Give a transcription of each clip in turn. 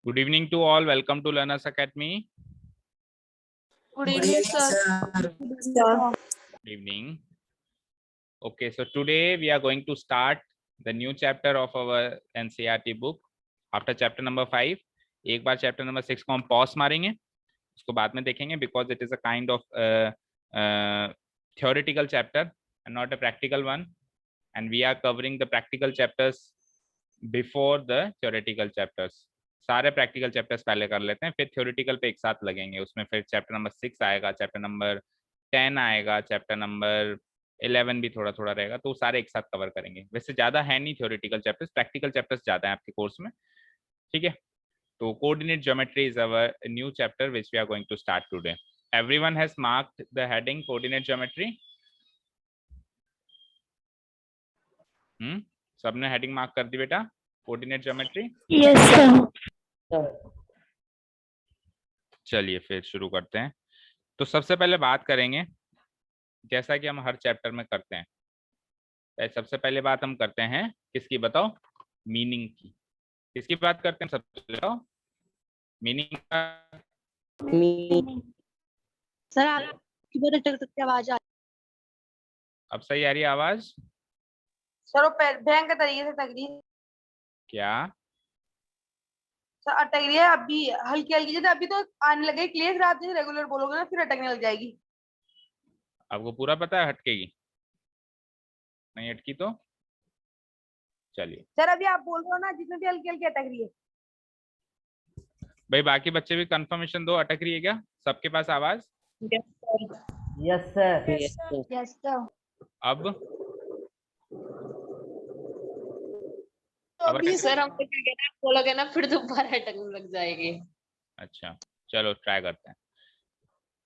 Good evening to all. Welcome to Learners Academy. Good evening, sir. Good evening. Okay, so today we are going to start the new chapter of our NCERT book. After chapter number 5, एक बार chapter number 6 को हम pause मारेंगे, उसको बाद में देखेंगे because it is a kind of theoretical chapter and not a practical one, and we are covering the practical chapters before the theoretical chapters. सारे practical chapters पहले कर लेते हैं, फिर थ्योरेटिकल पे एक साथ लगेंगे. उसमें फिर चैप्टर नंबर 6 आएगा, चैप्टर नंबर 10 आएगा, चैप्टर नंबर 11 भी थोड़ा थोड़ा रहेगा, तो सारे एक साथ कवर करेंगे. वैसे ज्यादा है नहीं थ्योरेटिकल चैप्टर्स, प्रैक्टिकल चैप्टर्स ज्यादा है आपके कोर्स में. ठीक है, तो coordinate geometry is our new chapter which we are going to start today. Everyone has marked the heading coordinate geometry. सबने हेडिंग मार्क कर दी बेटा, कोऑर्डिनेट ज्योमेट्री? Yes sir. चलिए फिर शुरू करते हैं. तो सबसे पहले बात करेंगे, जैसा कि हम हर चैप्टर में करते हैं, सबसे पहले बात हम करते हैं किसकी, बताओ? मीनिंग की. किसकी बात करते हैं सबसे पहले? बताओ मीनिंग का. सर आपकी बहुत अटक आवाज आ रही है. अब सही आ रही है आवाज? सर वो भयंकर तरीके से अटक रही है. क्या सर अटक रही है अभी, हल्की हल्की. जैसे अभी तो आने लगे क्लियर, आप जैसे रेगुलर बोलोगे ना फिर अटकने लग जाएगी. आपको पूरा पता है हटकेगी? नहीं अटकी तो चलिए. सर अभी आप बोल रहे हो ना, जिसमें भी हल्की हल्की अटक रही है. भाई बाकी बच्चे भी कंफर्मेशन दो, अटक रही है क्या सबके पास आवाज? Yes sir. Yes sir. अब तो अभी सर हम बोलोगे ना फिर दोबारा अटकने लग जाएगी. अच्छा चलो ट्राई करते हैं.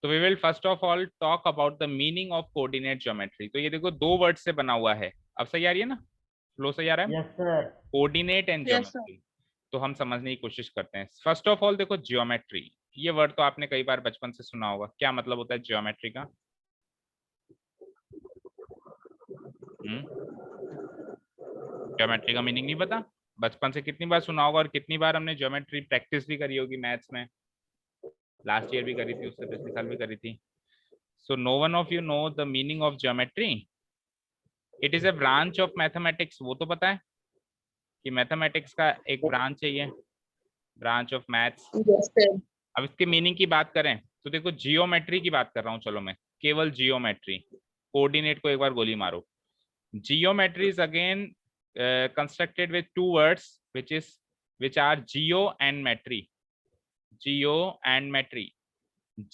तो we will first of all talk about the meaning of coordinate geometry. तो ये देखो दो वर्ड से बना हुआ है. अब सही आ रही है ना, फ्लो सही आ रहा है? Yes sir. Coordinate and geometry. तो हम समझने की कोशिश करते हैं. फर्स्ट ऑफ ऑल देखो ज्योमेट्री, ये वर्ड तो आपने कई बार बचपन से सुना होगा. क्या मतलब होता है ज्योमेट्री का? ज्योमेट्री का मीनिंग नहीं पता? बचपन से कितनी बार सुना होगा और कितनी बार हमने ज्योमेट्री प्रैक्टिस भी करी होगी मैथ्स में. लास्ट ईयर भी करी थी, उससे पिछले साल भी करी थी. So no one of you know the meaning of geometry. It is a branch of mathematics. वो तो पता है कि मैथमेटिक्स का एक ब्रांच है, ये ब्रांच ऑफ मैथ्स. अब इसके मीनिंग की बात करें तो देखो जियोमेट्री की बात कर रहा हूँ. चलो मैं केवल जियोमेट्री, कोऑर्डिनेट को एक बार गोली मारो. Geometry is again constructed with two words which are geo and metry. Geo and metry.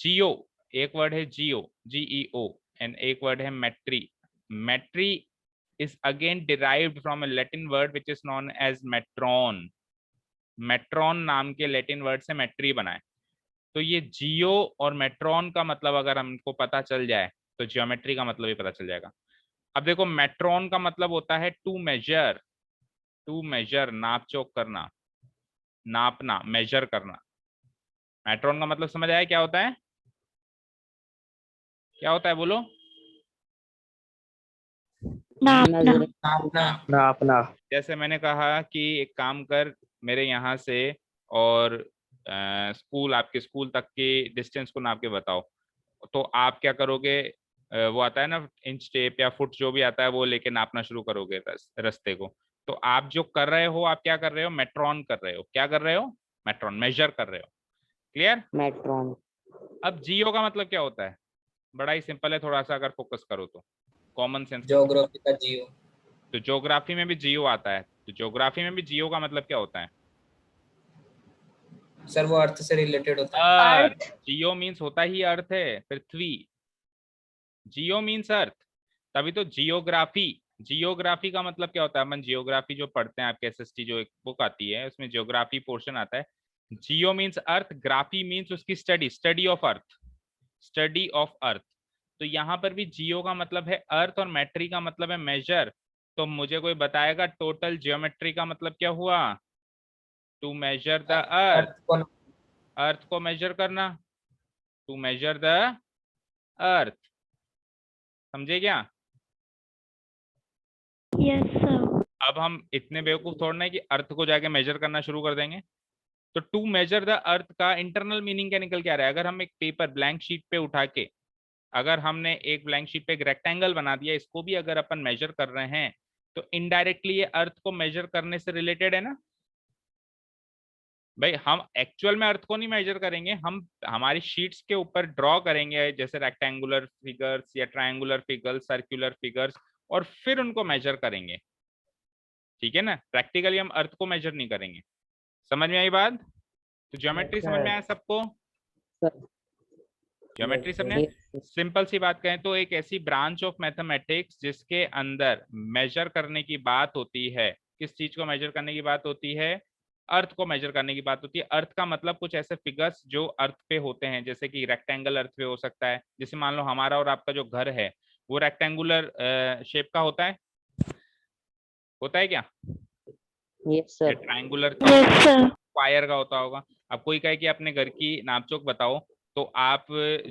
Geo एक वर्ड है जियो, GEO, एंड एक वर्ड है metry. Metry is again derived from a Latin word which is known as metron. metron नाम के Latin word से metry बना है. तो ये जियो और मेट्रॉन का मतलब अगर हमको पता चल जाए तो ज्योमेट्री का मतलब भी पता चल जाएगा. अब देखो मेट्रॉन का मतलब होता है टू मेजर. टू मेजर नाप चोक करना, नापना, मेजर करना. मेट्रॉन का मतलब समझ आया क्या होता है? क्या होता है बोलो? नापना. जैसे मैंने कहा कि एक काम कर, मेरे यहाँ से और स्कूल, आपके स्कूल तक के डिस्टेंस को नाप के बताओ. तो आप क्या करोगे? वो आता है ना इंच टेप या फुट, जो भी आता है वो लेके नापना शुरू करोगे रास्ते को. तो आप जो कर रहे हो, आप क्या कर रहे हो? मेट्रॉन कर रहे हो. क्या कर रहे हो? मेट्रॉन, मेजर कर रहे हो. क्लियर? मेट्रॉन. अब जियो का मतलब क्या होता है? बड़ा ही सिंपल है, थोड़ा सा अगर फोकस करो तो कॉमन सेंस. ज्योग्राफी का जियो. तो ज्योग्राफी में भी जियो आता है. तो ज्योग्राफी में भी जियो का मतलब क्या होता है? सर वो अर्थ से रिलेटेड होता है. अर्थ. जियो मीन्स होता ही अर्थ है, पृथ्वी. जियो मीन्स अर्थ. तभी तो जियोग्राफी. जियोग्राफी का मतलब क्या होता है? अपन जियोग्राफी जो पढ़ते हैं, आपके एसएसटी जो एक बुक आती है उसमें जियोग्राफी पोर्शन आता है. Geo means earth, graphy means उसकी study, study of earth, study of earth. तो यहाँ पर भी जियो का मतलब है अर्थ और मेट्री का मतलब है मेजर. तो मुझे कोई बताएगा टोटल ज्योमेट्री का मतलब क्या हुआ? To measure the earth. Earth को मेजर करना, टू मेजर द अर्थ. समझे क्या? Yes sir. अब हम इतने बेवकूफ थोड़ना है कि अर्थ को जाके मेजर करना शुरू कर देंगे. तो टू मेजर द अर्थ का इंटरनल मीनिंग क्या निकल के आ रहा है? अगर हम एक पेपर ब्लैंक शीट पे उठा के, अगर हमने एक ब्लैंक शीट पे एक रेक्टेंगल बना दिया, इसको भी अगर अपन मेजर कर रहे हैं तो इनडायरेक्टली ये अर्थ को मेजर करने से रिलेटेड है ना भाई। हम एक्चुअल में अर्थ को नहीं मेजर करेंगे, हम हमारी शीट्स के ऊपर ड्रॉ करेंगे जैसे रेक्टेंगुलर फिगर्स या ट्रायंगुलर फिगर्स, सर्कुलर फिगर्स, और फिर उनको मेजर करेंगे, ठीक है ना। प्रैक्टिकली हम अर्थ को मेजर नहीं करेंगे। समझ में आई बात? तो ज्योमेट्री समझ में आया सबको? ज्योमेट्री समझ में? सिंपल सी बात कहें तो एक ऐसी ब्रांच ऑफ मैथमेटिक्स जिसके अंदर मेजर करने की बात होती है। किस चीज को मेजर करने की बात होती है? अर्थ को मेजर करने की बात होती है। अर्थ का मतलब कुछ ऐसे फिगर्स जो अर्थ पे होते हैं, जैसे कि रेक्टेंगल अर्थ पे हो सकता है। जैसे मान लो हमारा और आपका जो घर है वो रेक्टेंगुलर शेप का होता है क्या? Yes sir. Triangular yes sir. Square का होता होगा। अब कोई कहे कि अपने घर की नापचोक बताओ, तो आप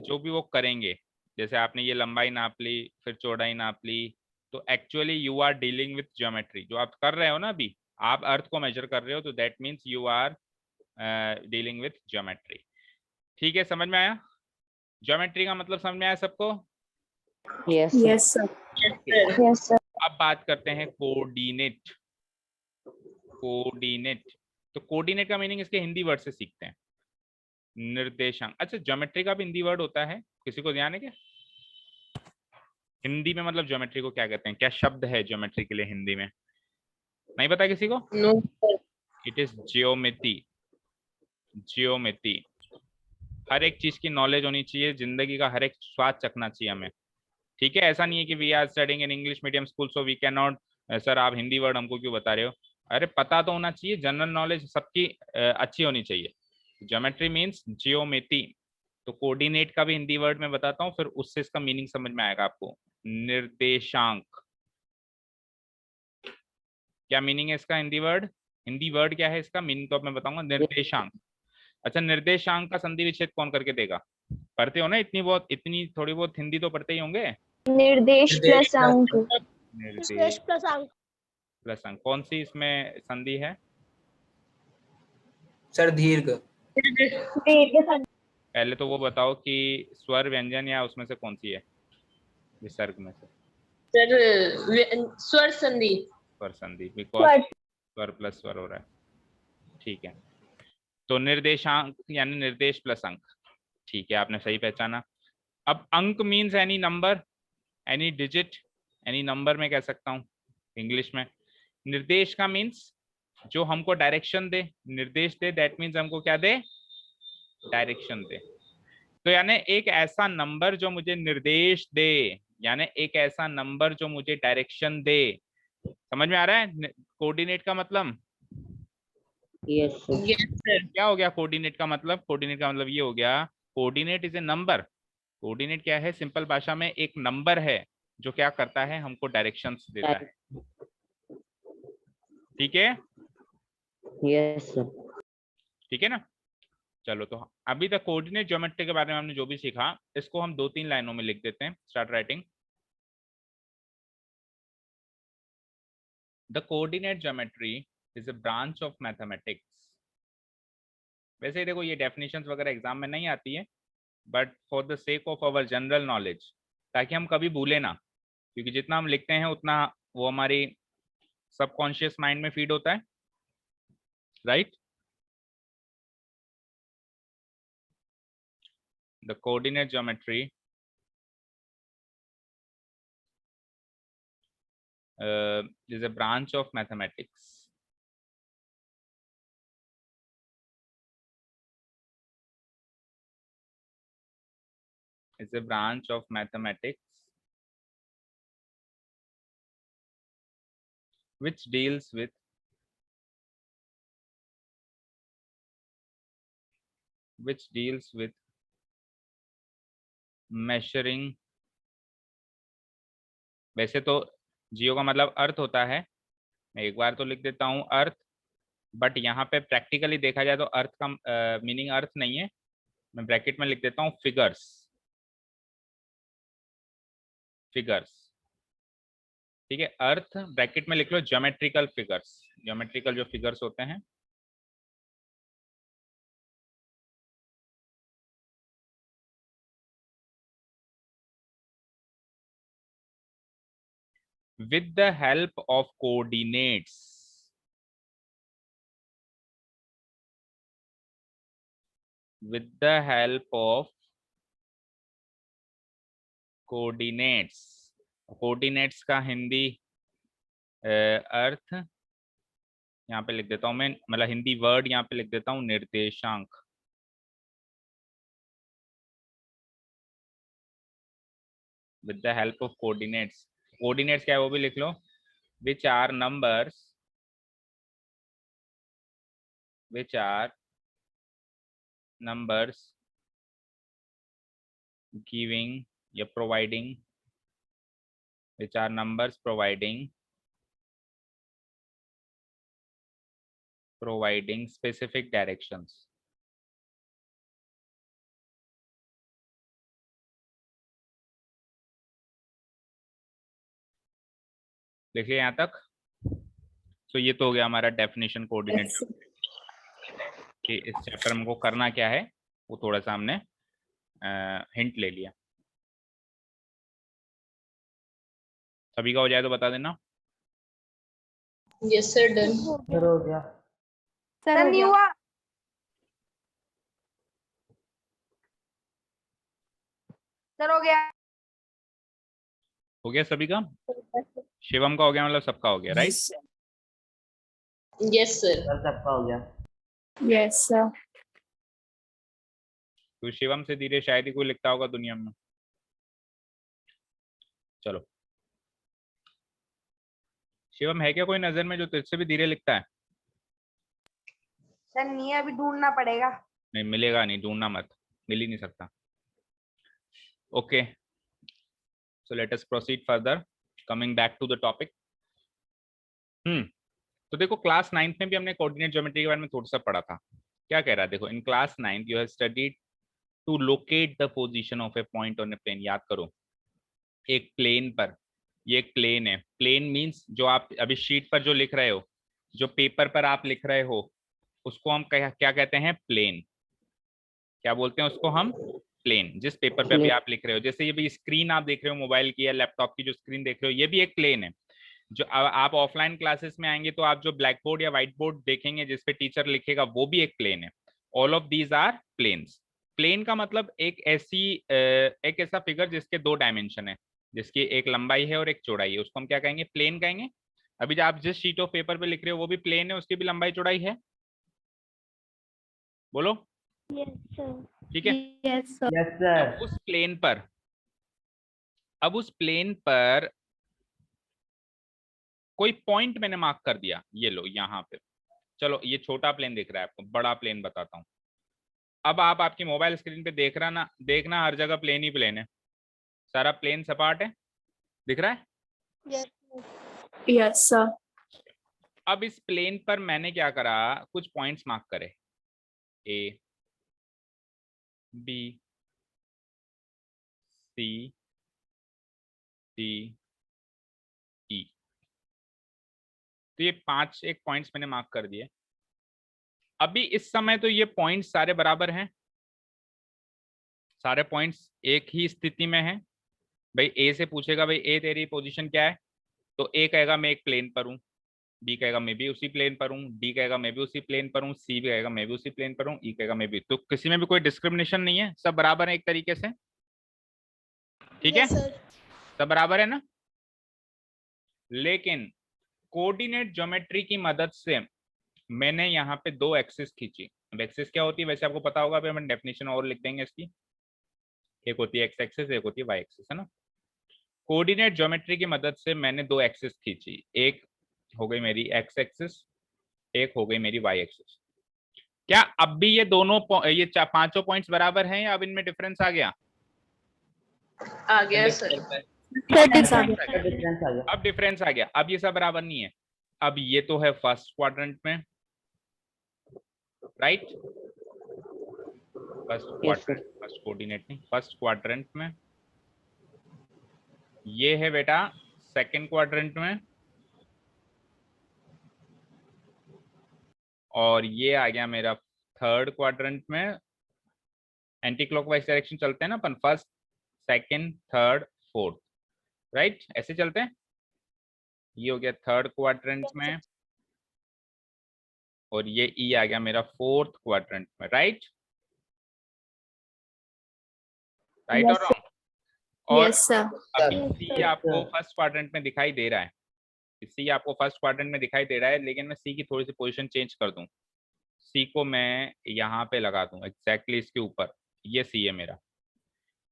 जो भी वो करेंगे, जैसे आपने ये लंबाई नाप ली, फिर चौड़ाई नाप ली, तो actually you are dealing with geometry. जो आप कर रहे हो ना अभी, आप अर्थ को मेजर कर रहे हो, तो that means you are dealing with geometry. ठीक है, समझ में आया? ज्योमेट्री का मतलब समझ में आया सबको? Yes sir. Yes sir. अब बात करते हैं कोऑर्डिनेट। कोऑर्डिनेट, तो कोऑर्डिनेट का मीनिंग इसके हिंदी वर्ड से सीखते हैं। निर्देशांक। अच्छा, ज्योमेट्री का भी हिंदी वर्ड होता है, किसी को ध्यान है क्या? हिंदी में मतलब ज्योमेट्री को क्या कहते हैं? क्या शब्द है ज्योमेट्री के लिए हिंदी में? नहीं पता किसी को? No sir. It is geometry. Geometry. हर एक चीज की नॉलेज होनी चाहिए, जिंदगी का हर एक स्वाद चखना चाहिए हमें, ठीक है। ऐसा नहीं है कि we are studying in English medium school so we can not, sir आप हिंदी वर्ड हमको क्यों बता रहे हो? अरे पता तो होना चाहिए, जनरल नॉलेज सबकी अच्छी होनी चाहिए। Geometry means geometry. तो कोऑर्डिनेट का भी हिंदी वर्ड में बताता हूँ, फिर उससे इसका मीनिंग समझ में आएगा आपको। निर्देशांक। क्या मीनिंग है इसका हिंदी वर्ड? हिंदी वर्ड क्या है इसका मीनिंग तो अब मैं बताऊंगा। निर्देशांक। अच्छा, निर्देशांक का संधि विच्छेद कौन करके देगा? पढ़ते हो ना, इतनी बहुत, इतनी थोड़ी बहुत हिंदी तो पढ़ते ही होंगे। निर्देश प्लस अंक। निर्देश प्लस अंक। प्लस अंक। कौन सी इसमें संधि है? सर दीर्घ। पहले तो वो बताओ कि स्वर व्यंजन या उसमें से कौन सी है विसर्ग में से? सर स्वर संधि। स्वर संधि, बिकॉज स्वर प्लस स्वर हो रहा है, ठीक है। तो निर्देशांक यानी निर्देश प्लस अंक, ठीक है, आपने सही पहचाना। अब अंक means any number, any digit, any number में कह सकता हूँ इंग्लिश में। निर्देश का मीन्स जो हमको डायरेक्शन दे, निर्देश दे, दैट मीन्स हमको क्या दे? डायरेक्शन दे। तो यानी एक ऐसा नंबर जो मुझे निर्देश दे, यानी एक ऐसा नंबर जो मुझे डायरेक्शन दे। समझ में आ रहा है कोऑर्डिनेट का मतलब? Yes sir. Yes sir. क्या हो गया कोऑर्डिनेट का मतलब? कोऑर्डिनेट का मतलब ये हो गया, coordinate is a number. Coordinate क्या है? सिंपल भाषा में एक नंबर है जो क्या करता है? हमको डायरेक्शंस देता है, ठीक है। Yes sir. ठीक है ना? चलो, तो अभी तक कोऑर्डिनेट ज्योमेट्री के बारे में हमने जो भी सीखा, इसको हम 2-3 लाइनों में लिख देते हैं। Start writing. The coordinate geometry is a branch of mathematics. वैसे ही देखो, ये डेफिनेशंस वगैरह एग्जाम में नहीं आती है, but for the sake of our general knowledge, ताकि हम कभी भूले ना, क्योंकि जितना हम लिखते हैं उतना वो हमारी सबकॉन्शियस माइंड में फीड होता है, right. The coordinate geometry is a branch of mathematics. Is a branch of mathematics which deals with measuring। वैसे तो जियो का मतलब अर्थ होता है, मैं एक बार तो लिख देता हूँ अर्थ, बट यहाँ पे प्रैक्टिकली देखा जाए तो अर्थ का मीनिंग अर्थ नहीं है। मैं ब्रैकेट में लिख देता हूँ फिगर्स। फिगर्स, ठीक है। अर्थ ब्रैकेट में लिख लो ज्योमेट्रिकल फिगर्स। ज्योमेट्रिकल जो फिगर्स होते हैं with the help of coordinates. With the help of coordinates. Coordinates का हिंदी अर्थ यहाँ पे लिख देता हूं मैं, मतलब हिंदी वर्ड यहाँ पे लिख देता हूँ निर्देशांक। With the help of coordinates, coordinates क्या है वो भी लिख लो, विच आर नंबर्स गिविंग या providing, which are numbers providing specific directions. देखिए यहाँ तक। तो ये तो हो गया हमारा डेफिनेशन कोऑर्डिनेट कि इस चैप्टर में को करना क्या है, वो थोड़ा सा हमने हिंट ले लिया। सभी का हो जाए तो बता देना। Yes sir, done. हो गया। सर नहीं हुआ। सर हो गया। हो गया सभी का? शिवम का हो गया, मतलब सबका हो गया, राइट? Yes sir. सबका हो गया। Yes sir. तो शिवम से धीरे शायद ही कोई लिखता होगा दुनिया में। चलो, शिवम है क्या कोई नजर में जो तुझसे भी धीरे लिखता है? सर नहीं है, अभी ढूंढना पड़ेगा। नहीं मिलेगा, नहीं ढूंढना मत, मिल ही नहीं सकता। Okay, so let us proceed further, coming back to the topic. तो देखो क्लास 9th में भी हमने कोऑर्डिनेट ज्योमेट्री के बारे में थोड़ा सा पढ़ा था। क्या कह रहा है देखो, in class 9th you have studied to locate the position of a point on a plane. याद करो, एक प्लेन पर, ये एक प्लेन है। प्लेन मींस जो आप अभी शीट पर जो लिख रहे हो, जो पेपर पर आप लिख रहे हो, उसको हम क्या कहते हैं? प्लेन। क्या बोलते हैं उसको हम? प्लेन। जिस पेपर पे अभी आप लिख रहे हो, जैसे ये भी स्क्रीन आप देख रहे हो मोबाइल की या लैपटॉप की जो स्क्रीन देख रहे हो, ये भी एक प्लेन है। जो आप ऑफलाइन क्लासेस में आएंगे तो आप जो ब्लैक बोर्ड या व्हाइट बोर्ड देखेंगे जिसपे टीचर लिखेगा, वो भी एक प्लेन है। All of these are planes. Plane का मतलब एक ऐसा फिगर जिसके 2 डायमेंशन है, जिसकी एक लंबाई है और एक चौड़ाई है, उसको हम क्या कहेंगे? प्लेन कहेंगे। अभी जो आप जिस शीट ऑफ पेपर पे लिख रहे हो वो भी प्लेन है, उसकी भी लंबाई चौड़ाई है। बोलो। ठीक है। Yes sir. Yes sir. अब उस प्लेन पर कोई पॉइंट मैंने मार्क कर दिया, ये लो यहाँ पे। चलो ये छोटा प्लेन दिख रहा है आपको, बड़ा प्लेन बताता हूँ। अब आप आपकी मोबाइल स्क्रीन पे देखना हर जगह प्लेन ही प्लेन है, सारा प्लेन सपाट है, दिख रहा है? Yes sir. अब इस प्लेन पर मैंने क्या करा, कुछ पॉइंट्स मार्क करे, ए, बी, सी, डी, ई। तो ये 5 एक पॉइंट्स मैंने मार्क कर दिए। अभी इस समय तो ये पॉइंट्स सारे बराबर हैं, सारे पॉइंट्स एक ही स्थिति में हैं। भाई ए से पूछेगा, भाई ए तेरी पोजीशन क्या है, तो ए कहेगा मैं एक प्लेन पर हूँ, बी कहेगा मैं भी उसी प्लेन पर हूँ, डी कहेगा मैं भी उसी प्लेन पर हूँ, सी भी कहेगा मैं भी उसी प्लेन पर हूँ, ई कहेगा मैं भी। तो किसी में भी कोई डिस्क्रिमिनेशन नहीं है, सब बराबर है एक तरीके से। ठीक है, सब बराबर है ना? लेकिन कोऑर्डिनेट ज्योमेट्री की मदद से मैंने यहाँ पे 2 एक्सिस खींची। अब एक्सिस क्या होती है वैसे आपको पता होगा, हम डेफिनेशन और लिख देंगे इसकी। एक होती है एक्स एक्सिस, एक होती है वाई एक्सिस, है ना? कोऑर्डिनेट ज्योमेट्री की मदद से मैंने 2 एक्सिस खींची, एक हो गई मेरी एक्स एक्सिस, एक हो गई मेरी वाई एक्सिस। क्या अब भी ये दोनों ये 5 पॉइंट्स बराबर हैं या अब इनमें डिफरेंस आ गया? आ गया सर। अब डिफरेंस आ गया। अब ये सब बराबर नहीं है। अब ये तो है फर्स्ट क्वाड्रेंट में, राइट? फर्स्ट कोऑर्डिनेट नहीं, फर्स्ट क्वाड्रेंट में। ये है बेटा सेकंड क्वाड्रेंट में, और ये आ गया मेरा थर्ड क्वाड्रेंट में। एंटी क्लॉकवाइज डायरेक्शन चलते हैं ना अपन, first, second, third, fourth, right? ऐसे चलते हैं। ये हो गया थर्ड क्वाड्रेंट में, और ये ई आ गया मेरा फोर्थ क्वाड्रेंट में, राइट? राइट और रॉन्ग? और अभी सी आपको फर्स्ट क्वाड्रेंट में दिखाई दे रहा है, सी आपको फर्स्ट क्वाड्रेंट में दिखाई दे रहा है, लेकिन मैं सी की थोड़ी सी पोजीशन चेंज कर दूं, सी को मैं यहाँ पे लगा दूं एग्जैक्टली इसके ऊपर, ये सी है मेरा।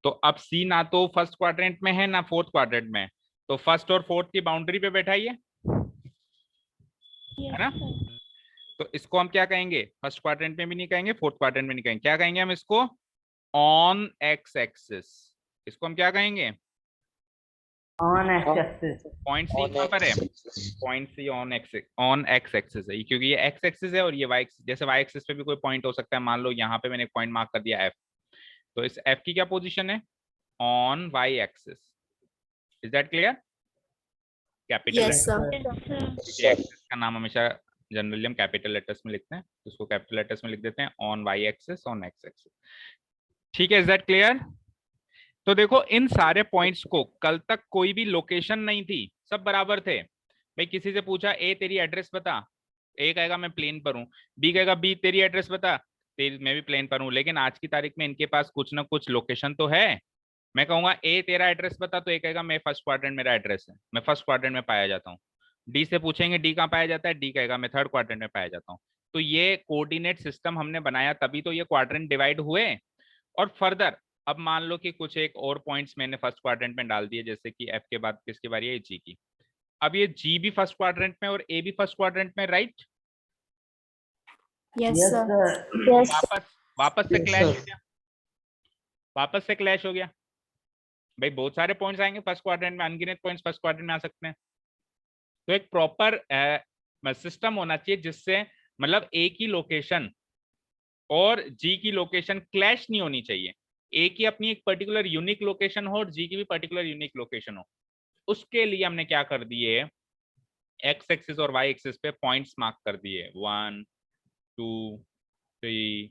तो अब सी ना तो फर्स्ट क्वाड्रेंट में है ना फोर्थ क्वाड्रेंट में है, तो फर्स्ट और फोर्थ की बाउंड्री पे बैठा ही है ना? तो इसको हम क्या कहेंगे? फर्स्ट क्वाड्रेंट में भी नहीं कहेंगे, फोर्थ क्वाड्रेंट में नहीं कहेंगे, क्या कहेंगे हम इसको? On x axis. इसको हम क्या कहेंगे? On x axis. Point c कहां पर है? Point c on x axis है, क्योंकि ये एक्स एक्सिस है और ये वाई एक्सिस, जैसे वाई एक्सिस पे भी कोई पॉइंट हो सकता है, मान लो यहाँ पे मैंने एक पॉइंट मार्क कर दिया एफ, तो इस एफ की क्या पोजीशन है? On y axis. Is that clear? Capital axis का नाम हमेशा जनरली हम कैपिटल लेटर्स में लिखते हैं, तो उसको कैपिटल लेटर्स में लिख देते हैं, on y axis, on x axis. ठीक है, इज दैट क्लियर? तो देखो इन सारे पॉइंट्स को कल तक कोई भी लोकेशन नहीं थी, सब बराबर थे। भाई किसी से पूछा ए तेरी एड्रेस बता, ए कहेगा मैं प्लेन पर हूँ, बी कहेगा बी तेरी एड्रेस बता, मैं भी प्लेन पर हूँ, लेकिन आज की तारीख में इनके पास कुछ ना कुछ लोकेशन तो है। मैं कहूंगा ए तेरा एड्रेस बता, तो ए कहेगा मैं फर्स्ट क्वाड्रेंट मेरा एड्रेस है, मैं फर्स्ट क्वाड्रेंट में पाया जाता हूँ। डी से पूछेंगे डी कहाँ पाया जाता है, डी कहेगा मैं थर्ड क्वाड्रेंट में पाया जाता हूँ। तो ये कोऑर्डिनेट सिस्टम हमने बनाया तभी तो ये क्वाड्रेंट डिवाइड हुए। और फर्दर अब मान लो कि कुछ एक और पॉइंट्स मैंने फर्स्ट क्वाड्रेंट में डाल दिए, जैसे कि एफ के बाद किसकी बारी है? जी की। अब ये जी भी फर्स्ट क्वाड्रेंट में और ए भी फर्स्ट क्वाड्रेंट में, राइट? Yes sir. वापस से क्लैश हो गया, वापस से क्लैश हो गया। भाई बहुत सारे पॉइंट्स आएंगे फर्स्ट क्वाड्रेंट में, अनगिनत पॉइंट्स फर्स्ट क्वाड्रेंट में आ सकते हैं। तो एक प्रॉपर सिस्टम होना चाहिए जिससे मतलब ए की लोकेशन और जी की लोकेशन क्लैश नहीं होनी चाहिए, ए की अपनी एक पर्टिकुलर यूनिक लोकेशन हो और जी की भी पर्टिकुलर यूनिक लोकेशन हो। उसके लिए हमने क्या कर दिए, एक्स एक्सिस और वाई एक्सिस पे पॉइंट्स मार्क कर दिए, 1 2 3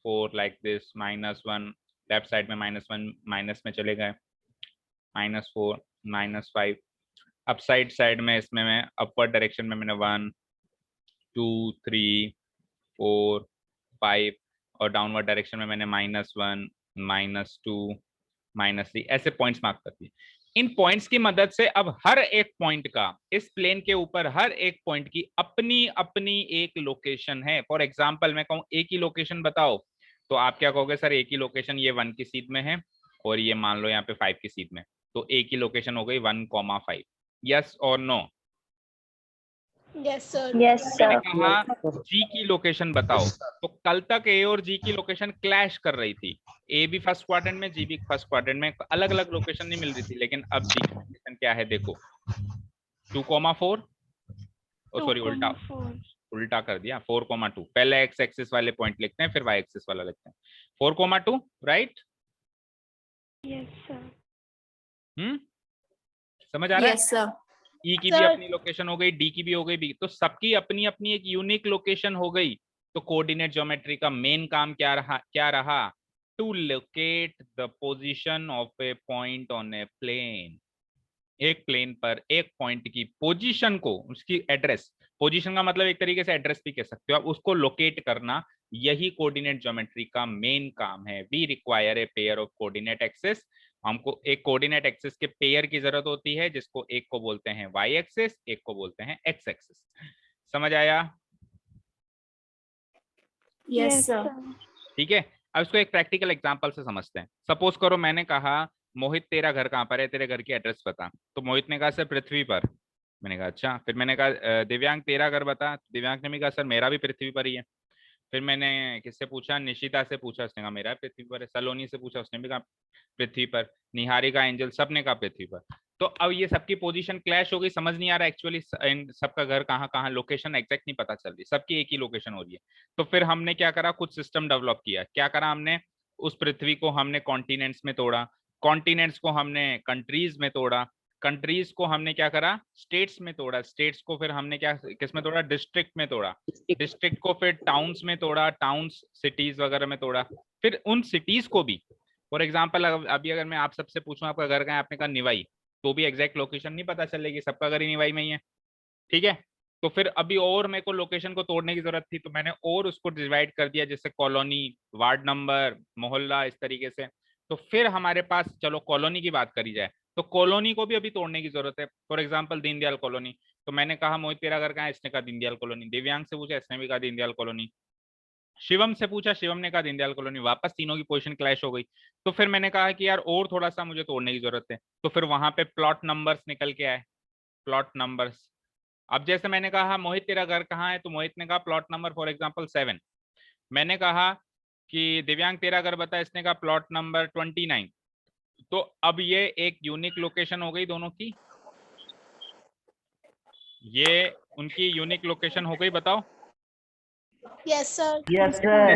4 लाइक दिस, -1 लेफ्ट साइड में, -1 माइनस में चले गए, -4 -5। अप साइड में इसमें मैं अपवर्ड डायरेक्शन में मैंने 1 2 3 4 5, और डाउनवर्ड डायरेक्शन में मैंने -1 -2 -3 ऐसे पॉइंट्स मार्क कर दिए। इन पॉइंट्स की मदद से अब हर एक पॉइंट का इस प्लेन के ऊपर हर एक पॉइंट की अपनी अपनी एक लोकेशन है। फॉर एग्जांपल मैं कहूं ए की लोकेशन बताओ, तो आप क्या कहोगे? सर ए की लोकेशन ये 1 की सीध में है और ये मान लो यहाँ पे 5 की सीध में, तो ए की लोकेशन हो गई 1,5। यस और नो? Yes sir. मैंने कहा जी की लोकेशन बताओ, तो कल तक ए और जी की लोकेशन क्लैश कर रही थी, ए भी फर्स्ट क्वाड्रेंट में, जी भी फर्स्ट क्वाड्रेंट में, अलग अलग लोकेशन नहीं मिल रही थी। लेकिन अब जी की लोकेशन क्या है देखो, 2,4, सॉरी उल्टा कर दिया, 4,2। पहले एक्स एक्सिस वाले पॉइंट लिखते हैं फिर वाई एक्सिस वाला लिखते हैं, 4,2, राइट? Yes sir. समझ आ रहा है? Yes sir. ई की भी अपनी लोकेशन हो गई, डी की भी हो गई, बी, तो सबकी अपनी अपनी एक यूनिक लोकेशन हो गई। तो कोऑर्डिनेट ज्योमेट्री का मेन काम क्या रहा? To locate the position of a point on a plane. एक प्लेन पर एक पॉइंट की पोजीशन को, उसकी एड्रेस, पोजीशन का मतलब एक तरीके से एड्रेस भी कह सकते हो आप, उसको लोकेट करना, यही कोऑर्डिनेट ज्योमेट्री का मेन काम है। We require a pair of coordinate axis. हमको एक कोऑर्डिनेट एक्सिस के पेयर की जरूरत होती है, जिसको एक को बोलते हैं वाई एक्सिस, एक को बोलते हैं एक्स एक्सिस। समझ आया? Yes sir. ठीक है, अब इसको एक प्रैक्टिकल एग्जांपल से समझते हैं। सपोज करो मैंने कहा मोहित तेरा घर कहाँ पर है, तेरे घर की एड्रेस बता। तो मोहित ने कहा सर पृथ्वी पर। मैंने कहा अच्छा। फिर मैंने कहा दिव्यांग तेरा घर बता। दिव्यांग ने भी कहा सर मेरा भी पृथ्वी पर ही है। फिर मैंने किससे पूछा? निशिता से पूछा, उसने कहा मेरा पृथ्वी पर है। सलोनी से पूछा, उसने भी कहा पृथ्वी पर। निहारिका, एंजल, सबने कहा पृथ्वी पर। तो अब ये सबकी पोजीशन क्लैश हो गई, समझ नहीं आ रहा एक्चुअली सबका घर कहाँ कहाँ, लोकेशन एग्जैक्ट नहीं पता चल रही, सबकी एक ही लोकेशन हो रही है। तो फिर हमने क्या करा, कुछ सिस्टम डेवलप किया। क्या करा हमने? उस पृथ्वी को हमने कॉन्टिनेंट्स में तोड़ा, कॉन्टिनेंट्स को हमने कंट्रीज में तोड़ा, कंट्रीज को हमने क्या करा? स्टेट्स में तोड़ा, स्टेट्स को फिर हमने क्या किस में तोड़ा? डिस्ट्रिक्ट में तोड़ा, डिस्ट्रिक्ट को फिर टाउन्स में तोड़ा, टाउन्स सिटीज वगैरह में तोड़ा। फिर उन सिटीज को भी, फॉर एग्जाम्पल अभी अगर मैं आप सबसे पूछूं आपका घर कहाँ है, आपने कहा निवाई, तो भी एग्जैक्ट लोकेशन नहीं पता चलेगी, सबका घर ही निवाई में ही है। ठीक है, तो फिर अभी और मेरे को लोकेशन को तोड़ने की जरूरत थी, तो मैंने और उसको डिवाइड कर दिया, जैसे कॉलोनी, वार्ड नंबर, मोहल्ला, इस तरीके से। तो फिर हमारे पास, चलो कॉलोनी की बात करी जाए, तो कॉलोनी को भी अभी तोड़ने की जरूरत है। फॉर एग्जाम्पल दीनदयाल कॉलोनी, तो मैंने कहा मोहित तेरा घर कहाँ है, इसने कहा दीनदयाल कॉलोनी। दिव्यांग से पूछा, इसने भी कहा दीनदयाल कॉलोनी। शिवम से पूछा, शिवम ने कहा दीनदयाल कॉलोनी। वापस तीनों की पोजीशन क्लैश हो गई। तो फिर मैंने कहा कि यार और थोड़ा सा मुझे तोड़ने की जरूरत है, तो फिर वहां पे प्लॉट नंबर्स निकल के आए, प्लॉट नंबर्स। अब जैसे मैंने कहा मोहित तेरा घर कहाँ है, तो मोहित ने कहा प्लॉट नंबर फॉर एग्जांपल 7। मैंने कहा कि दिव्यांग तेरा घर बता, इसने कहा प्लॉट नंबर 29। तो अब ये एक यूनिक लोकेशन हो गई दोनों की, ये उनकी यूनिक लोकेशन हो गई, बताओ। Yes sir. Yes, sir.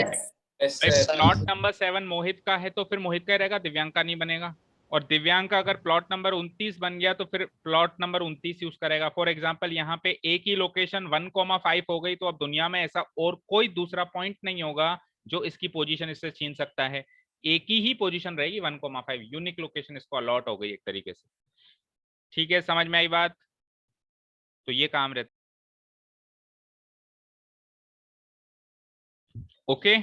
Yes, sir. Plot number 7 मोहित का है, तो फिर मोहित का ही रहेगा, दिव्यांग का नहीं बनेगा। और दिव्यांग का अगर प्लॉट नंबर 29 बन गया, तो फिर प्लॉट नंबर 29 यूज करेगा। फॉर एग्जांपल यहाँ पे एक ही लोकेशन 1,5 हो गई, तो अब दुनिया में ऐसा और कोई दूसरा पॉइंट नहीं होगा जो इसकी पोजीशन इससे छीन सकता है। एक ही पोजीशन रहेगी 1,5, यूनिक लोकेशन इसको अलॉट हो गई एक तरीके से। ठीक है, समझ में आई बात? तो ये काम रहता। ओके,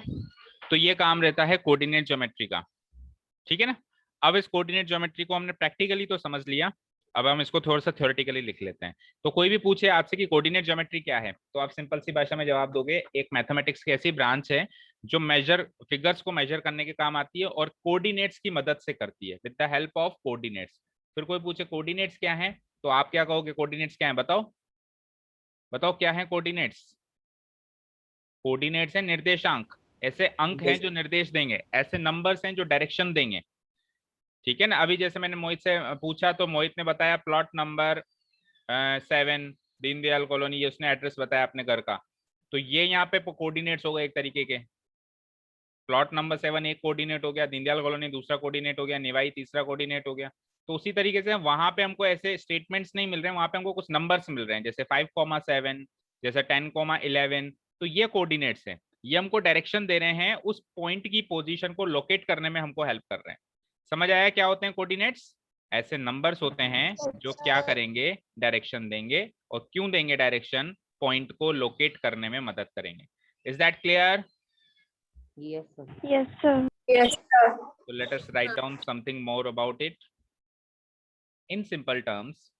तो ये काम रहता है कोऑर्डिनेट ज्योमेट्री का। ठीक है ना। अब इस कोऑर्डिनेट ज्योमेट्री को हमने प्रैक्टिकली तो समझ लिया, अब हम इसको थोड़ा सा थ्योरेटिकली लिख लेते हैं। तो कोई भी पूछे आपसे कि कोऑर्डिनेट ज्योमेट्री क्या है, तो आप सिंपल सी भाषा में जवाब दोगे, एक मैथमेटिक्स की ऐसी ब्रांच है जो फिगर्स को मेजर करने के काम आती है और कोऑर्डिनेट्स की मदद से करती है, with the help of coordinates. फिर कोई पूछे कोऑर्डिनेट्स क्या है, तो आप क्या कहोगे, कोऑर्डिनेट्स क्या है, बताओ बताओ क्या है कोऑर्डिनेट्स। कोऑर्डिनेट्स है निर्देशांक, ऐसे अंक हैं जो निर्देश देंगे, ऐसे नंबर्स हैं जो डायरेक्शन देंगे। ठीक है ना। अभी जैसे मैंने मोहित से पूछा, तो मोहित ने बताया प्लॉट नंबर 7 दीनदयाल कॉलोनी, ये उसने एड्रेस बताया अपने घर का। तो ये यहाँ पे कोऑर्डिनेट्स हो गए एक तरीके के। प्लॉट नंबर 7 एक कोऑर्डिनेट हो गया, दीनदयाल कॉलोनी दूसरा कोऑर्डिनेट हो गया, निवाई तीसरा कोऑर्डिनेट हो गया। तो उसी तरीके से वहां पे हमको ऐसे स्टेटमेंट्स नहीं मिल रहे हैं, वहां पे हमको कुछ नंबर्स मिल रहे हैं, जैसे 5,7, जैसे 10,11। तो ये कोऑर्डिनेट्स है, ये हमको डायरेक्शन दे रहे हैं, उस पॉइंट की पोजीशन को लोकेट करने में हमको हेल्प कर रहे हैं। समझ आया क्या होते हैं कोऑर्डिनेट्स? ऐसे नंबर्स होते हैं जो क्या करेंगे, डायरेक्शन देंगे। और क्यों देंगे डायरेक्शन? पॉइंट को लोकेट करने में मदद करेंगे। Is that clear? Yes, sir. Yes sir. So let us write down something more about it. In simple terms,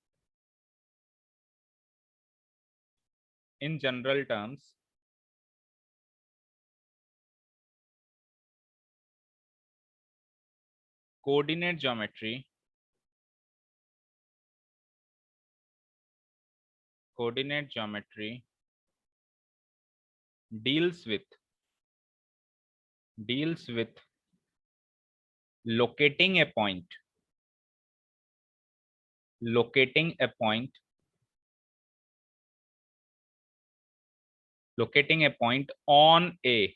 in general terms, coordinate geometry deals with locating a point on a,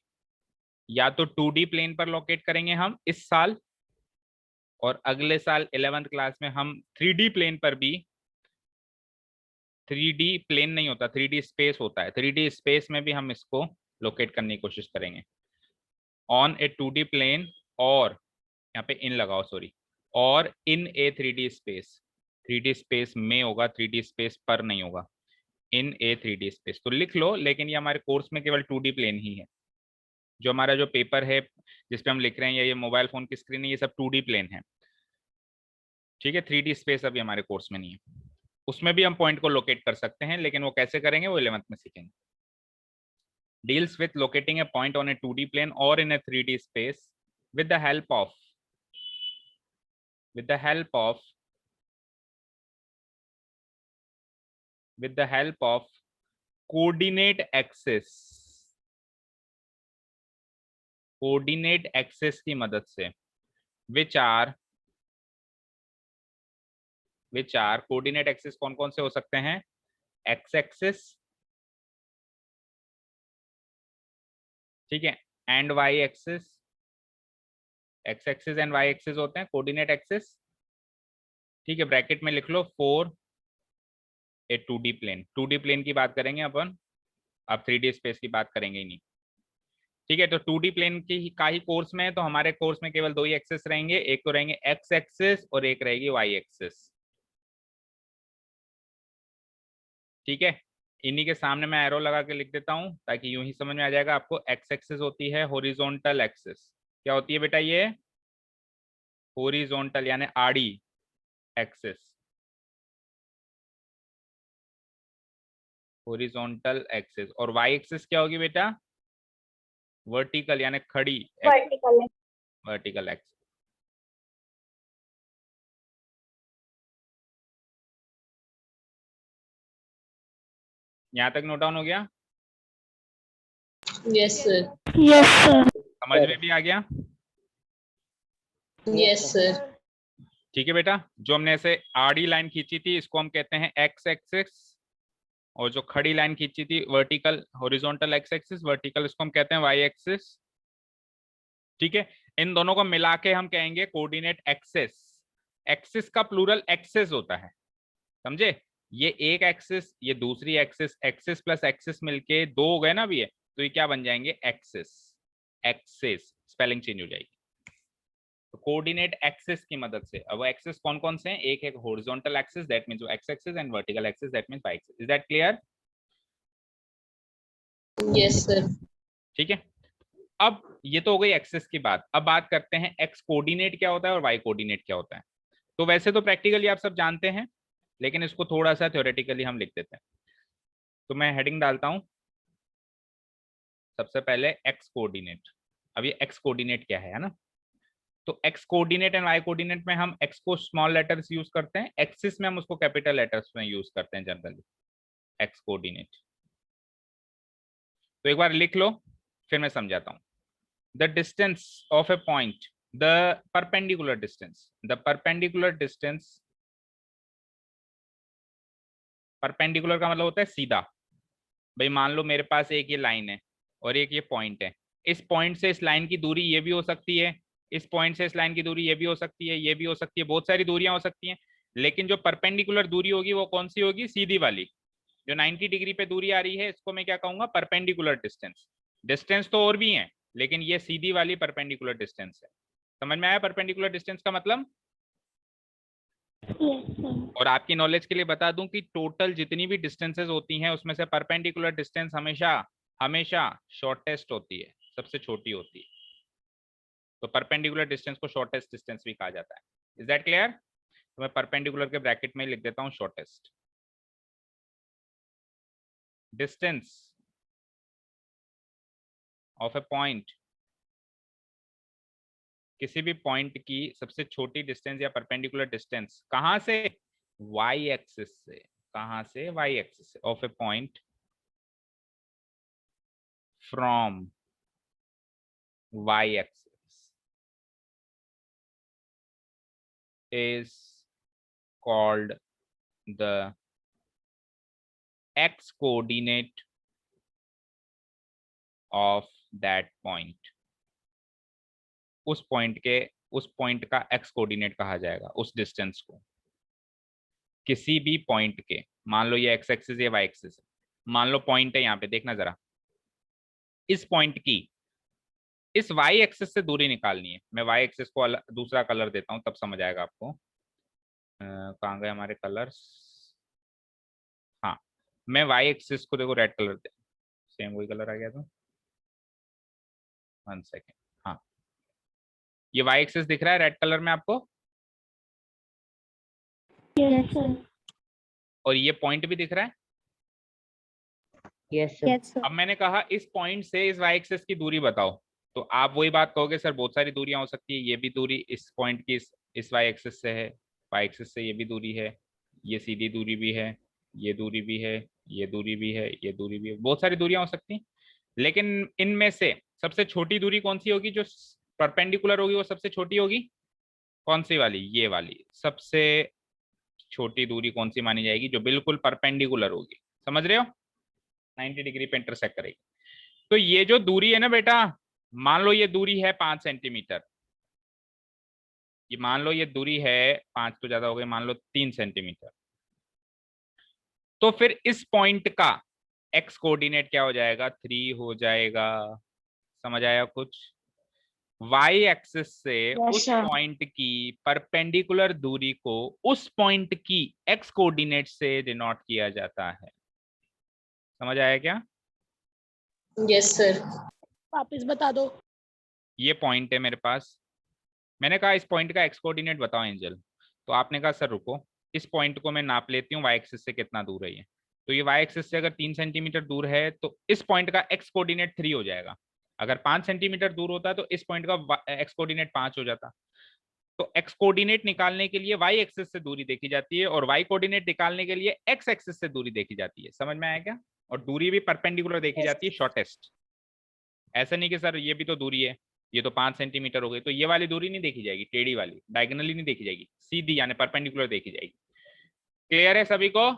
या तो 2D plane पर locate करेंगे हम इस साल, और अगले साल 11th क्लास में हम 3D प्लेन पर भी, 3D प्लेन नहीं होता, 3D स्पेस होता है, 3D स्पेस में भी हम इसको लोकेट करने की कोशिश करेंगे ऑन ए 2D प्लेन, और यहाँ पे इन लगाओ, सॉरी, और इन ए 3D स्पेस। 3D स्पेस में होगा, 3D स्पेस पर नहीं होगा, इन ए 3D स्पेस। तो लिख लो, लेकिन ये हमारे कोर्स में केवल 2D प्लेन ही है। जो हमारा जो पेपर है जिसपे हम लिख रहे हैं, या ये मोबाइल फोन की स्क्रीन है, ये सब 2D प्लेन है। ठीक है, 3D स्पेस अभी हमारे कोर्स में नहीं है। उसमें भी हम पॉइंट को लोकेट कर सकते हैं, लेकिन वो कैसे करेंगे वो 11th में सीखेंगे। Deals with locating a point on a 2D plane or in a 3D space with the help of coordinate axis की मदद से, which are coordinate axis कौन कौन से हो सकते हैं? x axis, ठीक है, and y axis. x axis and y axis होते हैं कोऑर्डिनेट एक्सिस। ठीक है, ब्रैकेट में लिख लो for a 2D plane. 2D plane की बात करेंगे अपन, अब 3D स्पेस की बात करेंगे ही नहीं। ठीक है, तो 2D प्लेन की का ही कोर्स में है, तो हमारे कोर्स में केवल 2 ही एक्सिस रहेंगे, एक तो रहेंगे x एक्सिस और एक रहेगी y एक्सिस। ठीक है, इन्हीं के सामने मैं एरो लगा के लिख देता हूं ताकि यूं ही समझ में आ जाएगा आपको। एक्स एक्सिस होती है हॉरिजॉन्टल एक्सिस। क्या होती है बेटा ये? हॉरिजॉन्टल यानी आड़ी एक्सिस, हॉरिजॉन्टल एक्सिस। और वाई एक्सिस क्या होगी बेटा? वर्टिकल यानी खड़ी वर्टिकल वर्टिकल एक्सिस। यहां तक नोट डाउन हो गया? Yes sir. Yes sir. समझ में भी आ गया? Yes sir. ठीक है बेटा, जो हमने ऐसे आड़ी लाइन खींची थी इसको हम कहते हैं एक्स एक्सिस, और जो खड़ी लाइन खींची थी vertical horizontal x axis vertical, इसको हम कहते हैं वाई एक्सिस। ठीक है, इन दोनों को मिला के हम कहेंगे कोऑर्डिनेट एक्सिस। एक्सिस का प्लूरल एक्सिस होता है, समझे? ये एक एक्सिस, ये दूसरी एक्सिस, एक्सिस प्लस एक्सिस मिलके दो हो गए ना अभी ये, तो ये क्या बन जाएंगे? एक्सिस। एक्सिस स्पेलिंग चेंज हो जाएगी। तो कोऑर्डिनेट एक्सिस की मदद से, अब वो एक्सिस कौन कौन से हैं? एक है horizontal axis, that means X axis, and vertical axis, that means Y axis. Is that clear? Yes sir. ठीक है, अब ये तो हो गई एक्सिस की बात। अब बात करते हैं एक्स कोऑर्डिनेट क्या होता है और वाई कोऑर्डिनेट क्या होता है। तो वैसे तो प्रैक्टिकली आप सब जानते हैं, लेकिन इसको थोड़ा सा थ्योरेटिकली हम लिख देते हैं। तो मैं हेडिंग डालता हूं सबसे पहले एक्स कोऑर्डिनेट। अब ये एक्स कोऑर्डिनेट क्या है ना? तो X coordinate and Y coordinate में हम एक्स को स्मॉल लेटर्स यूज करते हैं, एक्सिस में हम उसको कैपिटल लेटर्स में यूज करते हैं जनरली, एक्स कोऑर्डिनेट। तो एक बार लिख लो फिर मैं समझाता हूं। The distance of a point, the perpendicular distance, the perpendicular distance, perpendicular का मतलब होता है सीधा। भाई मान लो मेरे पास एक ये लाइन है और एक ये पॉइंट है, इस पॉइंट से इस लाइन की दूरी ये भी हो सकती है, इस पॉइंट से इस लाइन की दूरी ये भी हो सकती है, ये भी हो सकती है, बहुत सारी दूरियां हो सकती हैं। लेकिन जो परपेंडिकुलर दूरी होगी वो कौन सी होगी? सीधी वाली। जो 90 डिग्री पे दूरी आ रही है इसको मैं क्या कहूंगा? Perpendicular distance. डिस्टेंस तो और भी है, लेकिन ये सीधी वाली परपेंडिकुलर डिस्टेंस है। समझ में आया परपेंडिकुलर डिस्टेंस का मतलब? और आपकी नॉलेज के लिए बता दूं कि टोटल जितनी भी डिस्टेंसेस होती हैं उसमें से परपेंडिकुलर डिस्टेंस हमेशा हमेशा शॉर्टेस्ट होती है, सबसे छोटी होती है। तो परपेंडिकुलर डिस्टेंस को शॉर्टेस्ट डिस्टेंस भी कहा जाता है। Is that clear? तो मैं परपेंडिकुलर के ब्रैकेट में लिख देता हूं shortest distance of a point. किसी भी पॉइंट की सबसे छोटी डिस्टेंस या परपेंडिकुलर डिस्टेंस कहां से? वाई एक्सिस से। कहां से? वाई एक्सिस से। Of a point from Y axis is called the x coordinate of that point। उस पॉइंट का x कोऑर्डिनेट कहा जाएगा उस डिस्टेंस को। किसी भी पॉइंट के, मान लो ये x एक्सिस या y एक्सिस है, मान लो पॉइंट है यहाँ पे, देखना जरा, इस पॉइंट की इस y एक्सिस से दूरी निकालनी है। मैं y एक्सिस को दूसरा कलर देता हूँ तब समझ आएगा आपको। कहाँ गए हमारे कलर्स? हाँ, मैं y एक्सिस को देखो रेड कलर दे, सेम वही कलर आ गया। तो 1 सेकेंड, हाँ, ये y एक्सिस दिख रहा है रेड कलर में आपको? Yes sir. और ये पॉइंट भी दिख रहा है? Yes sir. Yes sir. अब मैंने कहा इस पॉइंट से इस y एक्सिस की दूरी बताओ, तो आप वही बात कहोगे सर बहुत सारी दूरियां हो सकती है, ये भी दूरी इस पॉइंट की इस y एक्सिस से है, y एक्सिस से ये भी दूरी है, ये सीधी दूरी भी है, ये दूरी भी है, ये दूरी भी है, ये दूरी भी है, बहुत सारी दूरियां हो सकती हैं। लेकिन इनमें से सबसे छोटी दूरी कौन सी होगी? जो परपेंडिकुलर होगी वो सबसे छोटी होगी। कौन सी वाली? ये वाली सबसे छोटी दूरी कौन सी मानी जाएगी? जो बिल्कुल परपेंडिकुलर होगी, समझ रहे हो, 90 डिग्री पे इंटरसेक्ट करेगी। तो ये जो दूरी है ना बेटा, मान लो ये दूरी है 5 सेंटीमीटर, ये मान लो ये दूरी है 5 तो ज्यादा हो गई, मान लो 3 सेंटीमीटर। तो फिर इस पॉइंट का एक्स कोऑर्डिनेट क्या हो जाएगा? 3 हो जाएगा। समझ आया कुछ? वाई एक्सिस से उस पॉइंट की परपेंडिकुलर दूरी को उस पॉइंट की एक्स कोऑर्डिनेट से डिनोट किया जाता है। समझ आया क्या? Yes sir. वापस बता दो। ये पॉइंट है मेरे पास, मैंने कहा इस पॉइंट का एक्स कोऑर्डिनेट बताओ एंजल, तो आपने कहा सर रुको इस पॉइंट को मैं नाप लेती हूँ वाई एक्सिस से कितना दूर है ये। तो ये वाई एक्सिस से अगर 3 सेंटीमीटर दूर है तो इस पॉइंट का एक्स कोऑर्डिनेट 3 हो जाएगा। अगर 5 सेंटीमीटर दूर होता तो इस पॉइंट का एक्स कोऑर्डिनेट 5 हो जाता। तो एक्स कोऑर्डिनेट निकालने के लिए वाई एक्सिस से दूरी देखी जाती है और वाई कोऑर्डिनेट निकालने के लिए एक्स एक्सिस से दूरी देखी जाती है। समझ में आया क्या? और दूरी भी परपेंडिकुलर देखी जाती है, शॉर्टेस्ट। ऐसा नहीं कि सर ये भी तो दूरी है, ये तो 5 सेंटीमीटर हो गई, तो ये वाली दूरी नहीं देखी जाएगी, टेढ़ी वाली डायगोनली नहीं देखी जाएगी, सीधी यानी परपेंडिकुलर देखी जाएगी। क्लियर है सभी को?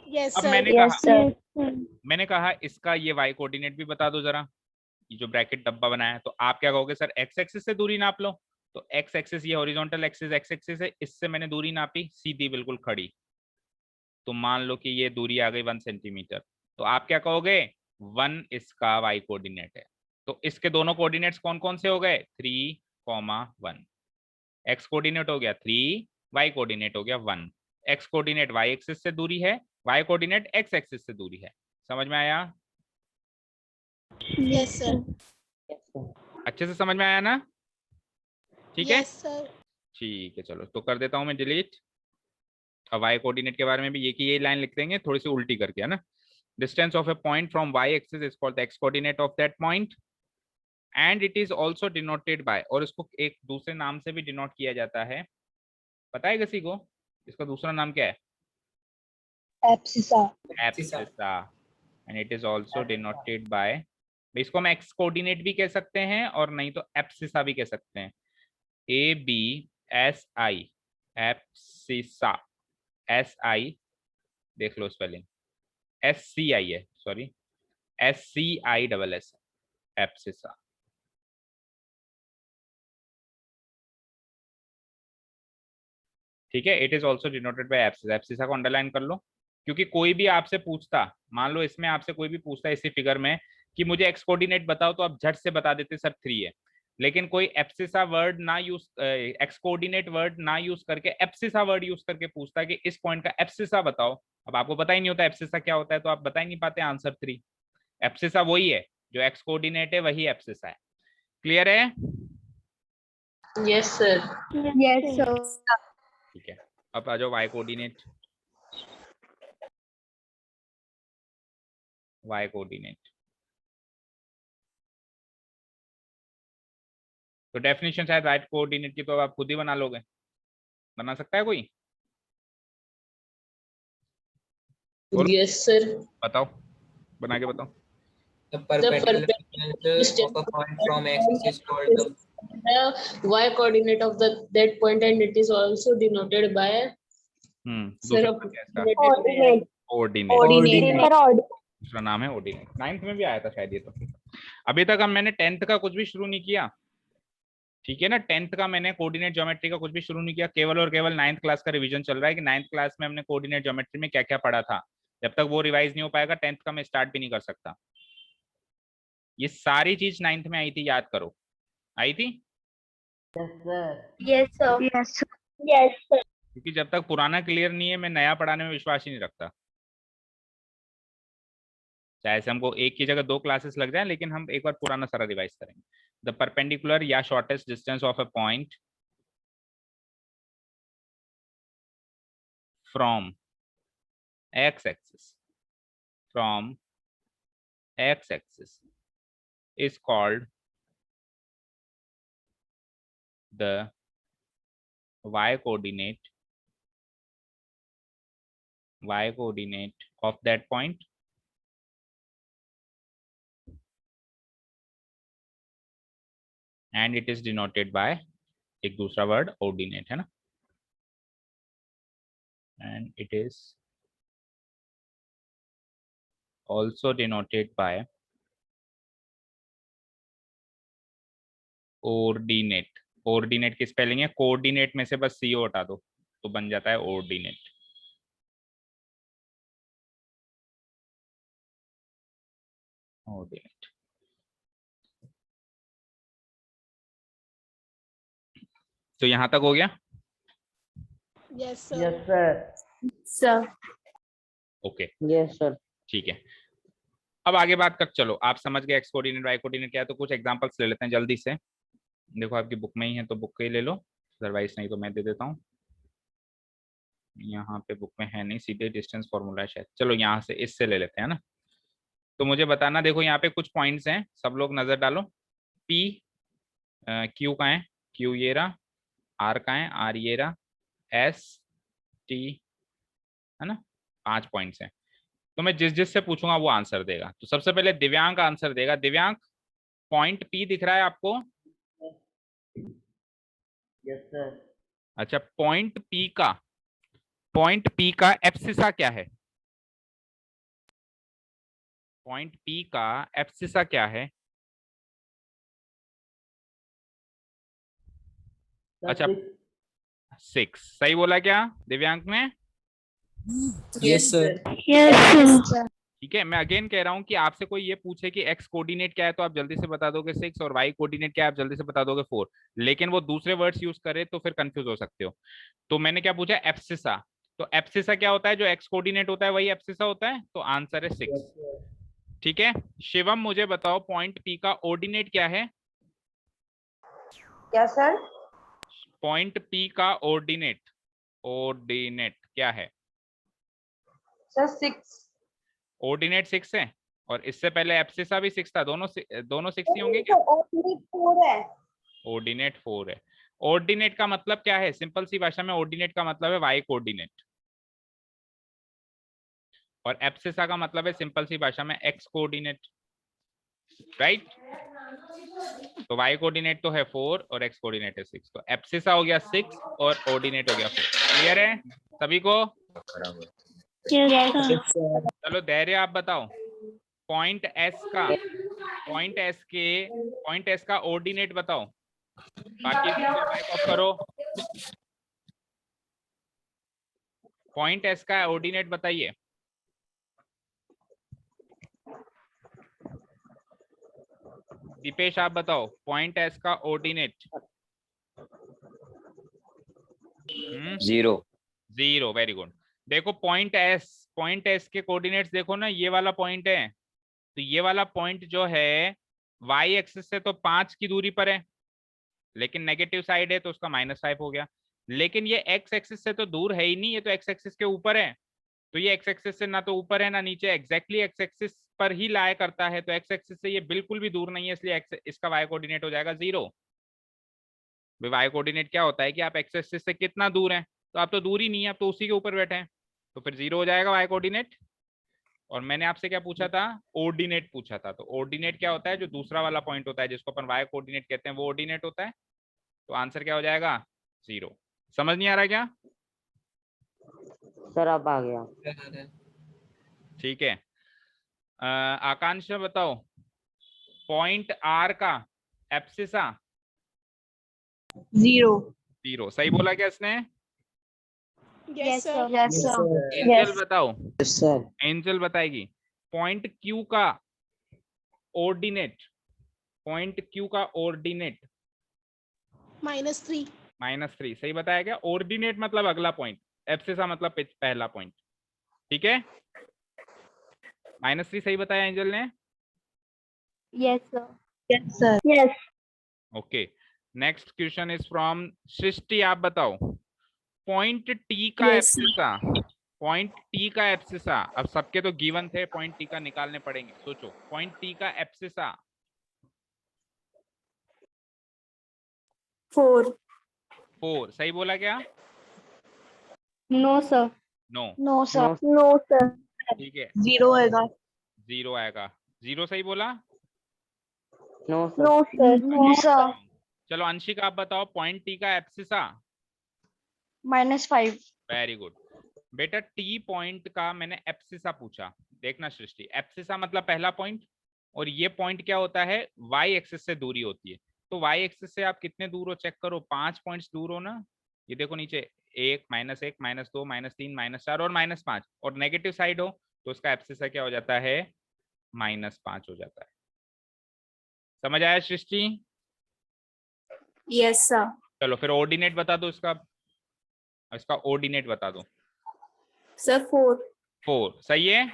यस अब सर। मैंने कहा इसका ये वाई कोऑर्डिनेट भी बता दो जरा, ये जो ब्रैकेट डब्बा बनाया है। तो आप क्या कहोगे सर एक्स एक्सिस से दूरी नाप लो। तो एक्स एक्सिस ये हॉरिजॉन्टल एक्सिस एक्स एक्सिस है, इससे मैंने दूरी नापी सीधी बिल्कुल खड़ी, तो मान लो कि ये दूरी आ गई 1 सेंटीमीटर। तो आप क्या कहोगे 1 इसका वाई कोऑर्डिनेट है। तो इसके दोनों कोऑर्डिनेट्स कौन कौन से हो गए 3,1। एक्स कोऑर्डिनेट हो गया 3, वाई कोऑर्डिनेट हो गया 1। एक्स कोऑर्डिनेट वाई एक्सिस से दूरी है, वाई कोऑर्डिनेट एक्स एक्सिस से दूरी है। समझ में आया? Yes sir. Yes, sir. अच्छे से समझ में आया ना? ठीक है, यस सर। ठीक है, चलो तो कर देता हूं मैं डिलीट। अब वाई कोऑर्डिनेट के बारे में भी ये की ये लाइन लिख देंगे थोड़ी सी उल्टी करके, है ना। Distance of a point from Y axis is called the X coordinate of that point and it is also denoted by, और इसको एक दूसरे नाम से भी डिनोट किया जाता है, पता है किसी को इसका दूसरा नाम क्या है? Abscissa. Abscissa, and it is also denoted bye, इसको हम एक्स कोऑर्डिनेट भी कह सकते हैं और नहीं तो एब्सिसा भी कह सकते हैं। ABSI, एब्सिसा, SI देख लो स्पेलिंग, SCI है, सॉरी SCISS, एब्सिसा। ठीक है, it is also denoted by abscissa. Abscissa को अंडरलाइन कर लो, क्योंकि कोई भी आपसे पूछता, मान लो इसमें आपसे कोई भी पूछता है इसी फिगर में कि मुझे एक्स कोऑर्डिनेट बताओ, तो आप झट से बता देते सर 3 है। लेकिन कोई एब्सिसा वर्ड ना यूज, एक्स कोऑर्डिनेट वर्ड ना यूज करके एब्सिसा वर्ड यूज करके पूछता है कि इस पॉइंट का एब्सिसा बताओ। अब आपको पता ही नहीं होता एब्सिसा क्या होता है, तो आप बता ही नहीं पाते आंसर 3। एब्सिसा वही है जो एक्स कोऑर्डिनेट है, वही एब्सिसा है। क्लियर है? Yes sir. Yes sir. ठीक है, अब आ जाओ वाई कोऑर्डिनेट। वाई कोऑर्डिनेट तो डेफिनेशन शायद राइट कोऑर्डिनेट की तो आप खुद ही बना लोगे, बना सकता है कोई? बोलो, यस सर। बताओ, बना के बताओ। The perpendicular distance of a point from x is called the The y coordinate of that point and it is also denoted by दूसरा नाम क्या है इसका? कोऑर्डिनेट। कोऑर्डिनेट, दूसरा नाम है ऑर्डिनेट। 9th में भी आया था शायद ये तो। अभी तक हम मैंने 10th का कुछ भी शुरू नहीं किया, ठीक है ना। 10th का मैंने कोऑर्डिनेट ज्योमेट्री का कुछ भी शुरू नहीं किया, केवल और केवल 9th क्लास का रिवीजन चल रहा है कि 9th क्लास में हमने कोऑर्डिनेट ज्योमेट्री में क्या क्या पढ़ा था। जब तक वो रिवाइज नहीं हो पाएगा 10th का मैं स्टार्ट भी नहीं कर सकता। ये सारी चीज 9th में आई थी, याद करो, आई थी। Yes, sir. Yes sir. Yes yes sir. क्योंकि जब तक पुराना क्लियर नहीं है मैं नया पढ़ाने में विश्वास ही नहीं रखता। चाहे से हमको एक की जगह 2 क्लासेस लग जाए, लेकिन हम एक बार पुराना सारा रिवाइज करेंगे। द परपेंडिकुलर या shortest distance of a point from x axis, from x axis is called the y coordinate of that point and it is denoted by एक दूसरा वर्ड ordinate है ना, and it is also denoted by ordinate। ordinate की spelling है, coordinate में से बस CO हटा दो तो बन जाता है ordinate। ordinate तो यहां तक हो गया। Yes Yes, sir. Sir. Okay Yes, sir. ठीक है, अब आगे बात कर, चलो आप समझ गए एक्स कोऑर्डिनेट वाई कोऑर्डिनेट क्या है, तो कुछ एग्जांपल्स ले लेते हैं जल्दी से। देखो आपकी बुक में ही है तो बुक के ही ले लो, अदरवाइज नहीं तो मैं दे देता हूँ। यहाँ पे बुक में है नहीं, सीधे डिस्टेंस फॉर्मूला है शायद, चलो यहाँ से इससे ले लेते हैं ना। तो मुझे बताना, देखो यहाँ पे कुछ पॉइंट्स हैं, सब लोग नजर डालो। पी क्यू का है, क्यू ये रहा, आर का है, आर ये रहा, एस टी, है ना, 5 पॉइंट्स हैं। तो मैं जिस जिस से पूछूंगा वो आंसर देगा। तो सबसे पहले दिव्यांक आंसर देगा। दिव्यांक, पॉइंट पी दिख रहा है आपको? Yes, sir. अच्छा, पॉइंट पी का एब्सिसा क्या है? पॉइंट पी का एब्सिसा क्या है? Sir, अच्छा, 6. 6 सही बोला क्या दिव्यांक ने? Yes, sir. Yes. ठीक है, मैं अगेन कह रहा हूं कि आपसे कोई ये पूछे कि एक्स कोऑर्डिनेट क्या है तो आप जल्दी से बता दोगे 6, और वाई कोऑर्डिनेट क्या है आप जल्दी से बता दोगे 4, लेकिन वो दूसरे वर्ड्स यूज करे तो फिर कंफ्यूज हो सकते हो। तो मैंने क्या पूछा? एब्सिसा। तो एब्सिसा क्या होता है? जो एक्स कोऑर्डिनेट होता है वही एब्सिसा होता है, तो आंसर है 6। ठीक है, शिवम मुझे बताओ पॉइंट पी का ऑर्डिनेट क्या है? क्या सर? पॉइंट पी का ऑर्डिनेट क्या है? सर 6। ऑर्डिनेट 6 है, और इससे पहले एब्सिसा भी 6 था, दोनों 6 ही होंगे क्या? ऑर्डिनेट 4 है। ऑर्डिनेट 4 है। ऑर्डिनेट का मतलब क्या है? सिंपल सी भाषा में ऑर्डिनेट का मतलब है वाई कोऑर्डिनेट, और एब्सिसा का मतलब है सिंपल सी भाषा में एक्स कोऑर्डिनेट, राइट? तो वाई कोऑर्डिनेट तो है 4 और एक्स कोऑर्डिनेट है 6, तो एब्सिसा हो गया 6 और ऑर्डिनेट हो गया 4। क्लियर है सभी को? चलो धैर्य, आप बताओ पॉइंट एस का ऑर्डिनेट बताओ। बाकी माइक ऑफ करो। पॉइंट एस का ऑर्डिनेट बताइए। दीपेश आप बताओ पॉइंट एस का ऑर्डिनेट। 0। 0, very good. देखो पॉइंट एस के कोऑर्डिनेट्स देखो ना, ये वाला पॉइंट है, तो ये वाला पॉइंट जो है वाई एक्सिस से तो 5 की दूरी पर है, लेकिन नेगेटिव साइड है तो उसका -5 हो गया। लेकिन ये एक्स एक्सिस से तो दूर है ही नहीं, ये तो एक्स एक्सिस के ऊपर है, तो ये एक्स एक्सिस से ना तो ऊपर है ना नीचे, एग्जैक्टली एक्स एक्सिस पर ही लाया करता है, तो एक्स एक्सिस से ये बिल्कुल भी दूर नहीं है, इसलिए इसका वाई कोऑर्डिनेट हो जाएगा 0। वाई कोऑर्डिनेट क्या होता है कि आप एक्स एक्सिस से कितना दूर हैं, तो आप तो दूर ही नहीं है, आप तो उसी के ऊपर बैठे हैं, तो फिर 0 हो जाएगा वाई कोऑर्डिनेट। और मैंने आपसे क्या पूछा था? ऑर्डिनेट पूछा था। तो ऑर्डिनेट क्या होता है? जो दूसरा वाला पॉइंट होता है जिसको अपन वाई कोऑर्डिनेट कहते हैं वो ऑर्डिनेट होता है, तो आंसर क्या हो जाएगा? 0। समझ नहीं आ रहा क्या? सर अब आ गया। ठीक है, आकांक्ष बताओ पॉइंट आर का एब्सिसा। 0. सही बोला क्या इसने? Yes, sir. Yes, sir. Angel बताओ, यस सर। एंजल बताएगी पॉइंट क्यू का ऑर्डिनेट। पॉइंट क्यू का ऑर्डिनेट -3. -3 सही बताया क्या? ऑर्डिनेट मतलब अगला पॉइंट, एब्सिसा मतलब पहला पॉइंट, ठीक है? -3 सही बताया एंजल ने। Yes, sir. Yes, sir. Yes. Okay, next question is from Srishti. आप बताओ पॉइंट टी का Yes, sir. Abscissa. Point T का एब्सिसा, अब सबके तो गिवन थे, पॉइंट टी का निकालने पड़ेंगे। सोचो पॉइंट टी का एब्सिसा। 4. सही बोला क्या? No, sir. No. No, sir. No, sir. ठीक है, 0 आएगा. 0 आएगा। 0 सही बोला? No sir. No, sir. No, sir. चलो अंशिका आप बताओ पॉइंट टी का एब्सिसा। -5. वेरी गुड बेटा, टी पॉइंट का मैंने एब्सिसा पूछा। देखना सृष्टि, एब्सिसा मतलब पहला पॉइंट, और ये पॉइंट क्या होता है? वाई एक्सिस से दूरी होती है। तो वाई एक्सिस से आप कितने दूर हो चेक करो, 5 पॉइंट्स दूर हो ना। ये देखो नीचे 1, -1, -2, -3, -4 और -5, और नेगेटिव साइड हो तो उसका एब्सिसा क्या हो जाता है? -5 हो जाता है। समझ आया सृष्टि? Yes, sir. चलो फिर ऑर्डिनेट बता दो इसका ऑर्डिनेट बता दो। Sir, 4. 4 सही है।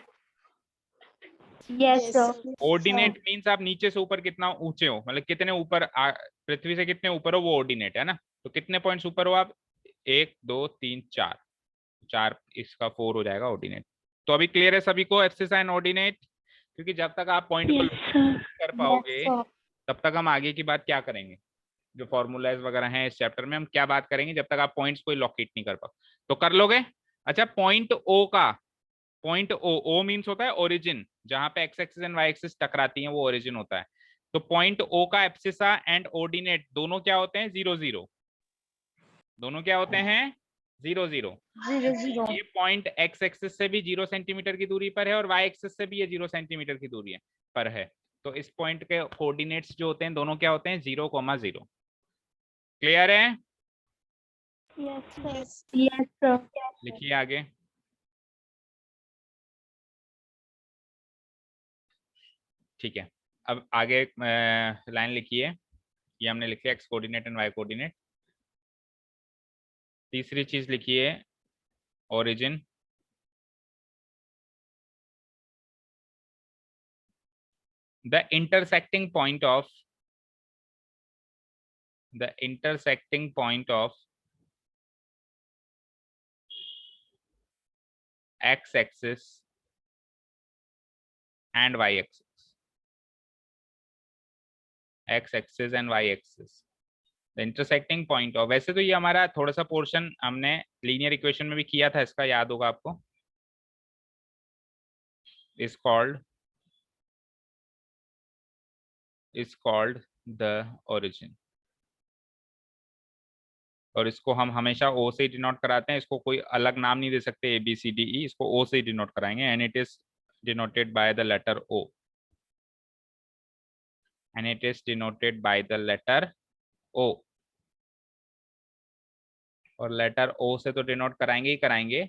Yes, sir. ऑर्डिनेट मीन्स आप नीचे से ऊपर कितना ऊंचे हो, मतलब कितने ऊपर पृथ्वी से कितने ऊपर हो, वो ऑर्डिनेट है ना। तो कितने पॉइंट्स ऊपर हो आप, 1 2 3 4, 4 इसका 4 हो जाएगा ऑर्डिनेट। तो अभी क्लियर है सभी को एक्सिस एंड ऑर्डिनेट, क्योंकि जब तक आप पॉइंट को कर पाओगे तब तक हम आगे की बात क्या करेंगे, जो फॉर्मूलाज वगैरह हैं इस चैप्टर में हम क्या बात करेंगे, जब तक आप पॉइंट्स को लोकेट नहीं कर पाओ। तो कर लोगे। अच्छा, पॉइंट ओ का, पॉइंट ओ मीन्स होता है ओरिजिन, जहां पे X axis and Y axis टकराती हैं वो ओरिजिन होता है। तो पॉइंट ओ का एब्सिसा एंड ऑर्डिनेट दोनों क्या होते हैं, 0 0। दोनों क्या होते हैं, 0 0। 0 0। ये पॉइंट एक्स एक्सिस से भी 0 सेंटीमीटर की दूरी पर है और वाई एक्सिस से भी ये 0 सेंटीमीटर की दूरी पर है। तो इस पॉइंट के कोऑर्डिनेट्स जो होते हैं दोनों क्या होते हैं, 0 0। क्लियर है? Yes, sir. लिखिए आगे। ठीक है, अब आगे लाइन लिखिए। ये हमने लिखा X coordinate and Y coordinate. तीसरी चीज लिखिए origin. the intersecting point of x axis and y axis, x axis and y axis, the intersecting point of, वैसे तो ये हमारा थोड़ा सा पोर्शन हमने लीनियर इक्वेशन में भी किया था, इसका याद होगा आपको, is called the origin। और इसको हम हमेशा ओ से डिनोट कराते हैं, इसको कोई अलग नाम नहीं दे सकते A B C D E, इसको ओ से डिनोट कराएंगे and it is denoted by the letter O, and it is denoted by the letter O. और लेटर ओ से तो डिनोट कराएंगे ही कराएंगे,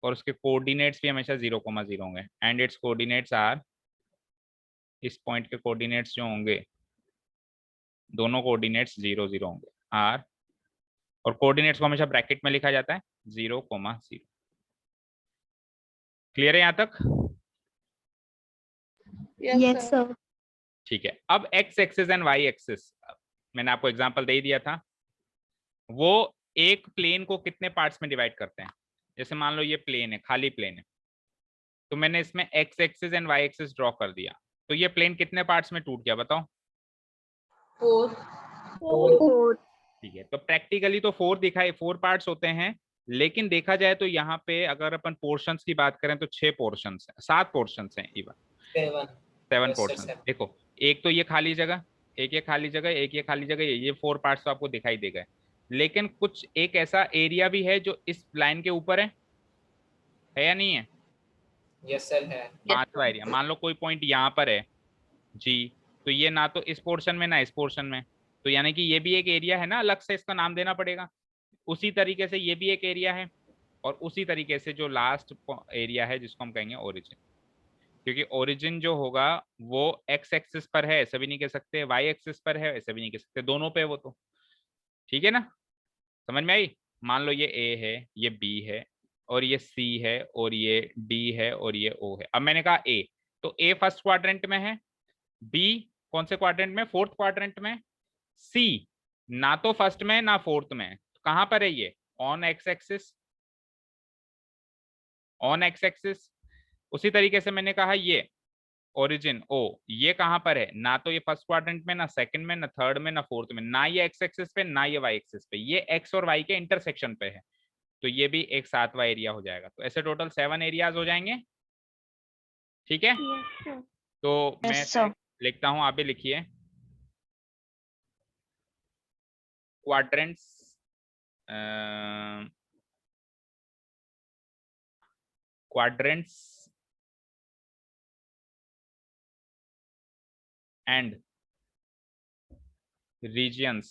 और उसके कोऑर्डिनेट्स भी हमेशा 0 0 होंगे एंड इट्स कोऑर्डिनेट्स आर, इस पॉइंट के कोऑर्डिनेट्स जो होंगे, दोनों कोऑर्डिनेट्स 0 0 होंगे आर, और कोऑर्डिनेट्स को हमेशा ब्रैकेट में लिखा जाता है 0 0। क्लियर है यहाँ तक? Yes, sir. ठीक है, अब X axis and Y axis, मैंने आपको एग्जांपल दे ही दिया था, वो एक प्लेन को कितने पार्ट्स में डिवाइड करते हैं। जैसे मान लो ये प्लेन है, खाली प्लेन है, तो मैंने इसमें X axis and Y axis draw कर दिया, तो ये प्लेन कितने पार्ट्स में टूट गया बताओ? 4। ठीक है, तो प्रैक्टिकली तो 4 दिखाई, 4 पार्ट्स होते हैं, लेकिन देखा जाए तो यहाँ पे अगर अपन पोर्शंस की बात करें तो 6 पोर्शंस हैं, 7 पोर्शंस हैं, इवन 7 पोर्शंस। देखो, एक तो ये खाली जगह, एक ये खाली जगह, एक ये खाली जगह, ये 4 पार्ट्स तो आपको दिखाई दे गए। लेकिन कुछ एक ऐसा एरिया भी है जो इस लाइन के ऊपर है या नहीं है? यस सर है। पांचवा एरिया, मान लो कोई पॉइंट यहाँ पर है जी, तो ये ना तो इस पोर्शन में ना इस पोर्शन में, तो यानी कि ये भी एक एरिया है ना, अलग से इसका नाम देना पड़ेगा। उसी तरीके से ये भी एक एरिया है, और उसी तरीके से जो लास्ट एरिया है जिसको हम कहेंगे ओरिजिन, क्योंकि ओरिजिन जो होगा वो एक्स एक्सिस पर है ऐसा भी नहीं कह सकते, वाई एक्सिस पर है ऐसा भी नहीं कह सकते, दोनों पे वो तो। ठीक है ना, समझ में आई? मान लो ये ए है, ये बी है, और ये सी है, और ये डी है, और ये ओ है। अब मैंने कहा ए, तो ए फर्स्ट क्वाड्रेंट में है, बी कौन से क्वाड्रेंट में, फोर्थ क्वाड्रेंट में, सी ना तो फर्स्ट में ना फोर्थ में, तो कहां पर है ये, on x axis, on x axis. उसी तरीके से मैंने कहा ये ओरिजिन ओ, ये कहां पर है, ना तो ये फर्स्ट क्वाड्रेंट में, ना सेकंड में, ना थर्ड में, ना फोर्थ में, ना ये एक्स एक्सिस पे, ना ये वाई एक्सिस पे, ये एक्स और वाई के इंटरसेक्शन पे है, तो ये भी एक 7वां एरिया हो जाएगा। तो ऐसे टोटल 7 एरियाज हो जाएंगे। ठीक है, तो मैं लिखता हूं, आप भी लिखिए। Quadrants and regions,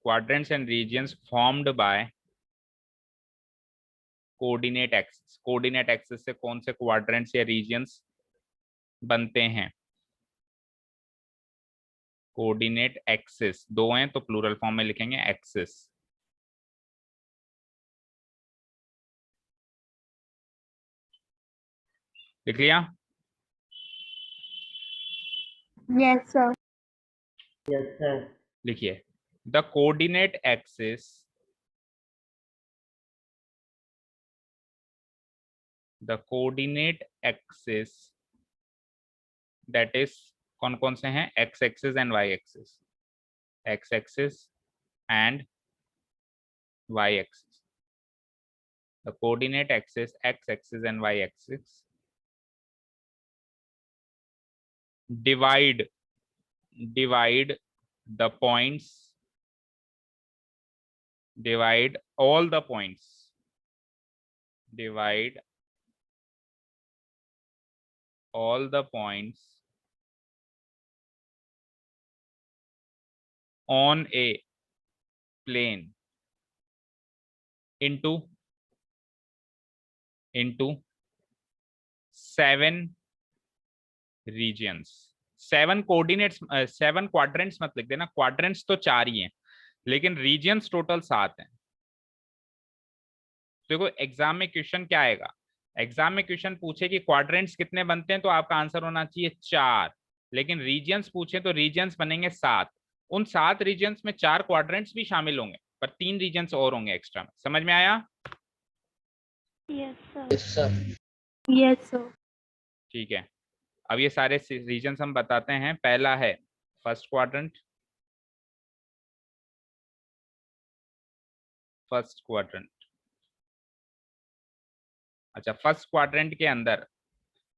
quadrants and regions formed by coordinate axis। Coordinate axis से कौन से क्वाड्रेंट्स या रीजियंस बनते हैं? कोऑर्डिनेट एक्सिस 2 हैं तो प्लूरल फॉर्म में लिखेंगे एक्सिस। लिख लिया? Yes, sir. Yes, sir. लिखिए the coordinate axis that is कौन कौन से हैं? X axis and Y axis, X axis and Y axis. The coordinate axis X axis and Y axis divide the points, divide all the points, divide all the points on a plane into 7 regions। 7 coordinates, 7 quadrants मत लिख देना, quadrants तो 4 ही हैं लेकिन regions total 7 हैं। देखो exam में question क्या आएगा, एग्जाम में क्वेश्चन पूछे कि क्वाड्रेंट्स कितने बनते हैं तो आपका आंसर होना चाहिए 4, लेकिन रीजियंस पूछे तो रीजियंस बनेंगे 7। उन 7 रीजियंस में 4 क्वाड्रेंट्स भी शामिल होंगे पर 3 रीजियंस और होंगे एक्स्ट्रा में। समझ में आया? Yes, sir. Yes, sir. Yes, sir. ठीक है, अब ये सारे रीजन्स हम बताते हैं। पहला है फर्स्ट क्वाड्रेंट, अच्छा फर्स्ट क्वाड्रेंट के अंदर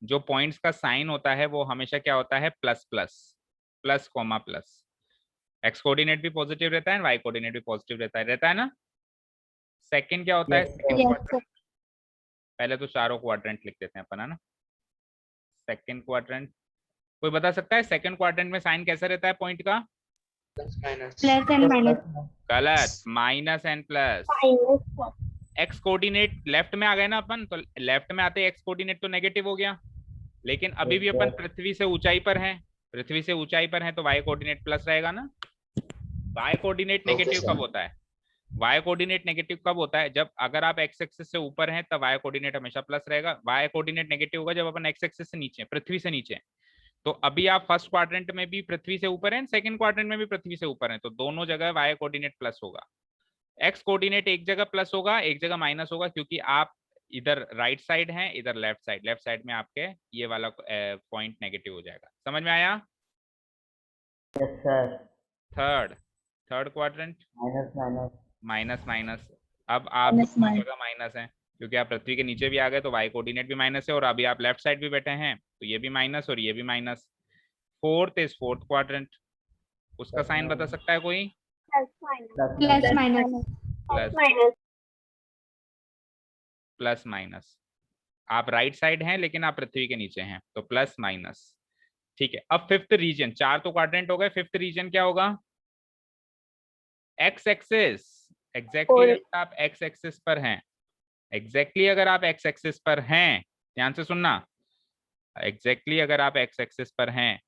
जो पॉइंट्स का साइन होता है वो हमेशा क्या होता है? Plus plus, plus comma plus. X coordinate भी पॉजिटिव रहता है, वाई कोऑर्डिनेट भी पॉजिटिव रहता है ना। सेकंड क्या होता है? सेकंड Yes, क्वाड्रेंट, पहले तो चारों क्वाड्रेंट लिख देते हैं अपन, है ना। सेकंड क्वाड्रेंट, कोई बता सकता है सेकंड क्वाड्रेंट में साइन कैसा रहता है पॉइंट का? Plus minus. Plus and minus. गलत, minus and plus. Minus, sir. X coordinate left में आ गए ना अपन, तो लेफ्ट में आते एक्स कोऑर्डिनेट तो नेगेटिव हो गया, लेकिन अभी भी अपन पृथ्वी से ऊंचाई पर हैं, पृथ्वी से ऊंचाई पर हैं तो वाई कोऑर्डिनेट प्लस रहेगा ना। वाई कोऑर्डिनेट नेगेटिव कब होता है? वाई कोऑर्डिनेट नेगेटिव कब होता है? जब अगर आप एक्स एक्सिस से ऊपर हैं तब वाई कोऑर्डिनेट हमेशा प्लस रहेगा। वाई कोऑर्डिनेट नेगेटिव होगा जब अपन एक्स एक्सिस से नीचे, पृथ्वी से नीचे। तो अभी आप फर्स्ट क्वाड्रेंट में भी पृथ्वी से ऊपर हैं, सेकंड क्वाड्रेंट में भी पृथ्वी से ऊपर हैं, तो दोनों जगह वाई कोऑर्डिनेट प्लस होगा। एक्स कोऑर्डिनेट एक जगह प्लस होगा, एक जगह माइनस होगा, क्योंकि आप इधर राइट साइड हैं, इधर लेफ्ट साइड। लेफ्ट साइड में आपके ये वाला पॉइंट नेगेटिव हो जाएगा। समझ में आया? Yes, sir. Third quadrant Minus. Minus minus. अब आप Minus, दोनों minus. जगह माइनस है, क्योंकि आप पृथ्वी के नीचे भी आ गए तो वाई कोऑर्डिनेट भी माइनस है, और अभी आप लेफ्ट साइड भी बैठे हैं तो ये भी माइनस और ये भी माइनस। फोर्थ क्वाड्रेंट, उसका साइन बता सकता है कोई? Plus minus. Plus minus. आप राइट साइड हैं लेकिन आप पृथ्वी के नीचे हैं तो प्लस माइनस। ठीक है, अब फिफ्थ रीजन, 4 तो क्वाड्रेंट हो गए, फिफ्थ रीजन क्या होगा? X axis. एग्जैक्टली अगर आप एक्स एक्सिस पर हैं, एग्जैक्टली अगर आप एक्स एक्सिस पर हैं, ध्यान से सुनना, एग्जैक्टली अगर आप एक्स एक्सिस पर हैं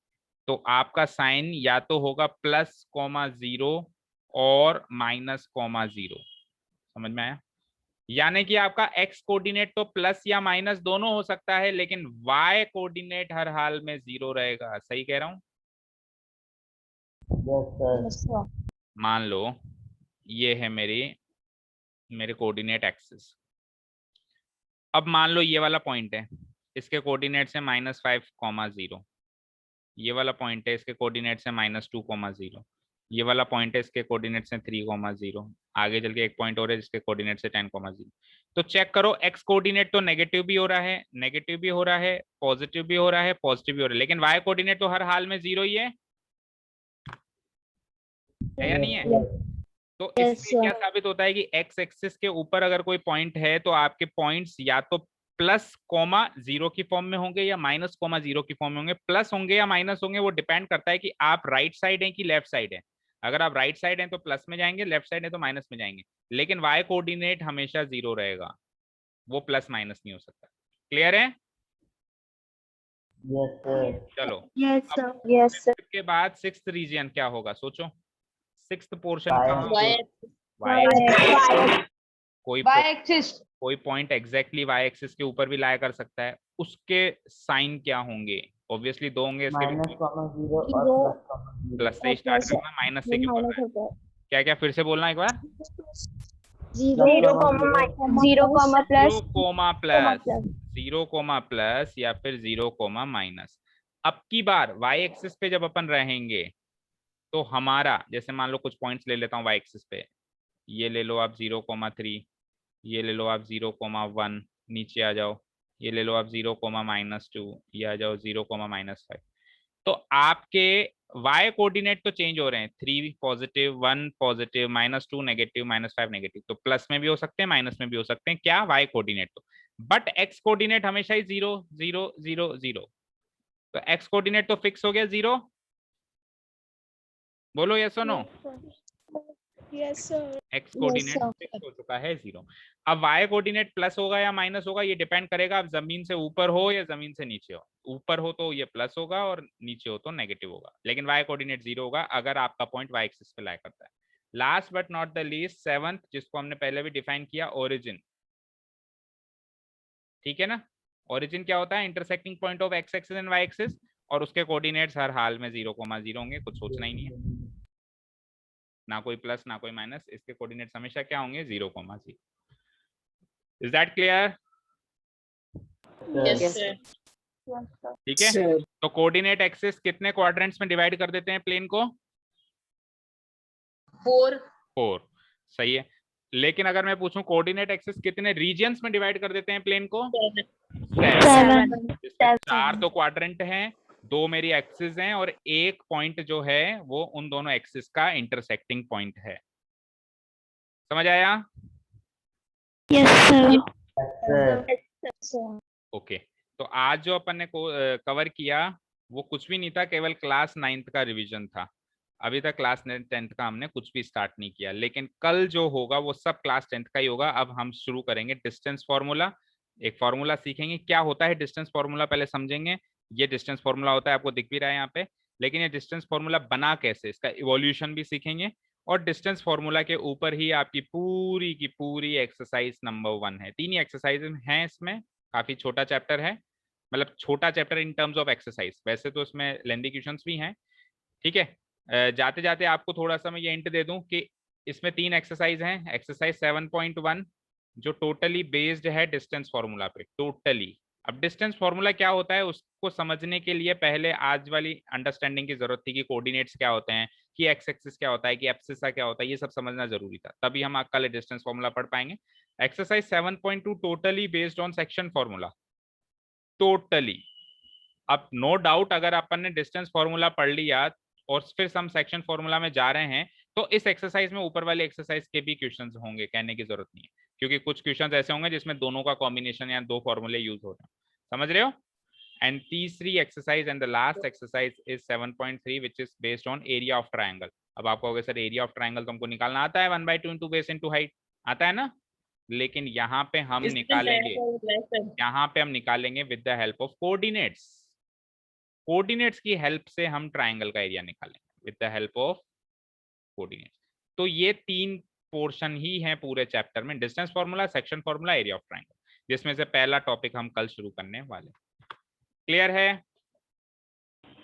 तो आपका साइन या तो होगा प्लस कॉमा 0 और माइनस कॉमा 0। समझ में आया? यानी कि आपका एक्स कोऑर्डिनेट तो प्लस या माइनस दोनों हो सकता है, लेकिन वाई कोऑर्डिनेट हर हाल में 0 रहेगा। सही कह रहा हूं? Yes, sir. मान लो ये है मेरे कोऑर्डिनेट एक्सिस। अब मान लो ये वाला पॉइंट है, इसके कोऑर्डिनेट से -5,0, ये वाला पॉइंट है, इसके कोऑर्डिनेट से -2,0, ये वाला पॉइंट है, इसके कोऑर्डिनेट से 3,0, आगे चल के एक पॉइंट और है जिसके कोऑर्डिनेट से 10,0। तो चेक करो, एक्स कोऑर्डिनेट तो नेगेटिव भी हो रहा है, नेगेटिव भी हो रहा है, पॉजिटिव भी हो रहा है, पॉजिटिव भी हो रहा है, लेकिन वाई कोऑर्डिनेट तो हर हाल में 0 ही है या नहीं है? तो इससे क्या साबित होता है कि एक्स एक्सिस के ऊपर अगर कोई पॉइंट है तो आपके पॉइंट्स या तो प्लस कॉमा 0 की फॉर्म में होंगे या माइनस कॉमा 0 की फॉर्म में होंगे। प्लस होंगे या माइनस होंगे वो डिपेंड करता है कि आप राइट साइड हैं कि लेफ्ट साइड है। अगर आप राइट साइड हैं तो प्लस में जाएंगे, लेफ्ट साइड है तो माइनस में जाएंगे, लेकिन वाई कोऑर्डिनेट हमेशा 0 रहेगा, वो प्लस माइनस नहीं हो सकता। क्लियर है? Yes, sir. चलो, Yes, sir. yes, के बाद सिक्स्थ रीजन क्या होगा? सोचो, सिक्स्थ पोर्शन Y कहाँ? Y Y. y एक्सिस कोई पॉइंट एग्जैक्टली y एक्सिस के ऊपर भी लाया कर सकता है, उसके साइन क्या होंगे? ऑब्वियसली दो होंगे इसके माइनस भी, कॉमा जीरो और प्लस कॉमा जीरो। प्लस से स्टार्ट करना, माइनस से क्यों करना है? क्या क्या फिर से बोलना एक बार? 0 comma plus 0 coma plus, 0 coma plus या फिर 0 कोमा माइनस। अब की बार y एक्सिस पे जब अपन रहेंगे तो हमारा, जैसे मान लो कुछ पॉइंट्स ले लेता हूँ y एक्सिस पे, ये ले लो आप 0,3, ये ले लो आप 0,1, नीचे आ जाओ, ये ले लो आप 0,-2, ये आ जाओ 0,-5। तो आपके y कोऑर्डिनेट तो चेंज हो रहे हैं, 3 पॉजिटिव, 1 पॉजिटिव, -2 नेगेटिव, -5 नेगेटिव, तो प्लस में भी हो सकते हैं माइनस में भी हो सकते हैं, क्या y कोऑर्डिनेट तो, बट x कोऑर्डिनेट हमेशा ही 0 0 0 0, तो x कोऑर्डिनेट तो फिक्स हो गया 0, बोलो यस और नो? Yes sir. x coordinate fix हो चुका है 0। अब y कोऑर्डिनेट प्लस होगा या माइनस होगा, ये डिपेंड करेगा आप जमीन से ऊपर हो या जमीन से नीचे हो। ऊपर हो तो ये प्लस होगा और नीचे हो तो नेगेटिव होगा, लेकिन y कोऑर्डिनेट 0 होगा अगर आपका पॉइंट y एक्सिस पे लाई करता है। Last but not the least, seventh, जिसको हमने पहले भी डिफाइन किया, ओरिजिन। ठीक है ना? ओरिजिन क्या होता है? Intersecting point of x axis and y axis, और उसके कोऑर्डिनेट्स हर हाल में 0,0 होंगे, कुछ सोचना ही नहीं है, ना कोई प्लस ना कोई माइनस, इसके कोऑर्डिनेट्स हमेशा क्या होंगे? 0,0। Is that clear? Yes, sir. ठीक है, तो कोऑर्डिनेट एक्सिस कितने क्वाड्रेंट्स में डिवाइड कर देते हैं प्लेन को? 4। सही है, लेकिन अगर मैं पूछूं कोऑर्डिनेट एक्सिस कितने रीजन्स में डिवाइड कर देते हैं प्लेन को? 7। 4 तो क्वाड्रेंट हैं, 2 मेरी एक्सिस हैं, और एक पॉइंट जो है वो उन दोनों एक्सिस का इंटरसेक्टिंग पॉइंट है। समझ आया? Yes sir. ओके, तो आज जो अपन ने कवर किया वो कुछ भी नहीं था, केवल क्लास 9th का रिवीजन था। अभी तक क्लास 10th का हमने कुछ भी स्टार्ट नहीं किया, लेकिन कल जो होगा वो सब क्लास 10th का ही होगा। अब हम शुरू करेंगे डिस्टेंस फॉर्मूला। एक फॉर्मूला सीखेंगे, क्या होता है डिस्टेंस फॉर्मूला पहले समझेंगे। ये डिस्टेंस फॉर्मूला होता है, आपको दिख भी रहा है यहाँ पे, लेकिन ये डिस्टेंस फॉर्मूला बना कैसे, इसका इवोल्यूशन भी सीखेंगे। और डिस्टेंस फॉर्मूला के ऊपर ही आपकी पूरी की पूरी एक्सरसाइज नंबर 1 है। 3 ही एक्सरसाइज हैं इसमें, काफी छोटा चैप्टर है, मतलब छोटा chapter in terms of exercise, वैसे तो इसमें लेंथी क्वेश्चंस भी हैं। ठीक है, जाते जाते आपको थोड़ा सा मैं ये हिंट दे दूं कि इसमें 3 एक्सरसाइज हैं। एक्सरसाइज 7.1 जो टोटली बेस्ड है डिस्टेंस फॉर्मूला पे, टोटली। अब डिस्टेंस फॉर्मूला क्या होता है उसको समझने के लिए पहले आज वाली अंडरस्टैंडिंग की जरूरत थी कि कोऑर्डिनेट्स क्या होते हैं, कि एक्स एक्सिस क्या होता है, कि एब्सिसा क्या होता है, ये सब समझना जरूरी था, तभी हम कल डिस्टेंस फॉर्मूला पढ़ पाएंगे। Exercise 7.2 totally based on section formula, totally. अब नो डाउट अगर अपन ने डिस्टेंस फॉर्मूला पढ़ लिया और फिर हम सेक्शन फॉर्मूला में जा रहे हैं तो इस एक्सरसाइज में ऊपर वाले एक्सरसाइज के भी क्वेश्चंस होंगे, कहने की जरूरत नहीं है, क्योंकि कुछ क्वेश्चंस ऐसे होंगे जिसमें दोनों का कॉम्बिनेशन या 2 फॉर्मूले यूज हो रहे हैं। समझ रहे हो? एंड तीसरी exercise and the last exercise is 7.3 which is based on area of triangle. अब आप कहोगे सर एरिया ऑफ ट्राइंगल तो हमको निकालना आता है, 1/2 इंटू बेस इंटू हाइट, आता है ना, लेकिन यहाँ पे हम निकालेंगे with the help of coordinates. Coordinates की हेल्प से हम ट्राइंगल का एरिया निकालेंगे with the help of coordinates. तो ये 3 पोर्शन ही है पूरे चैप्टर में, distance formula, section formula, area of triangle, जिसमें से पहला टॉपिक हम कल शुरू करने वाले। क्लियर है?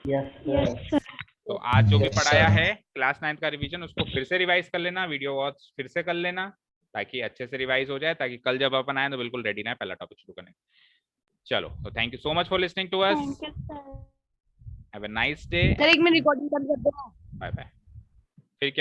यस। तो आज जो भी पढ़ाया है क्लास 9th का रिवीजन, उसको फिर से रिवाइज कर लेना, वीडियो वॉच फिर से कर लेना, ताकि अच्छे से रिवाइज हो जाए, ताकि कल जब अपन आए तो बिल्कुल रेडी ना, पहला टॉपिक शुरू करने। चलो, तो thank you so much for listening to us. Have a nice day. Sir एक मिनट रिकॉर्डिंग कर दो। Bye bye. फिर क्या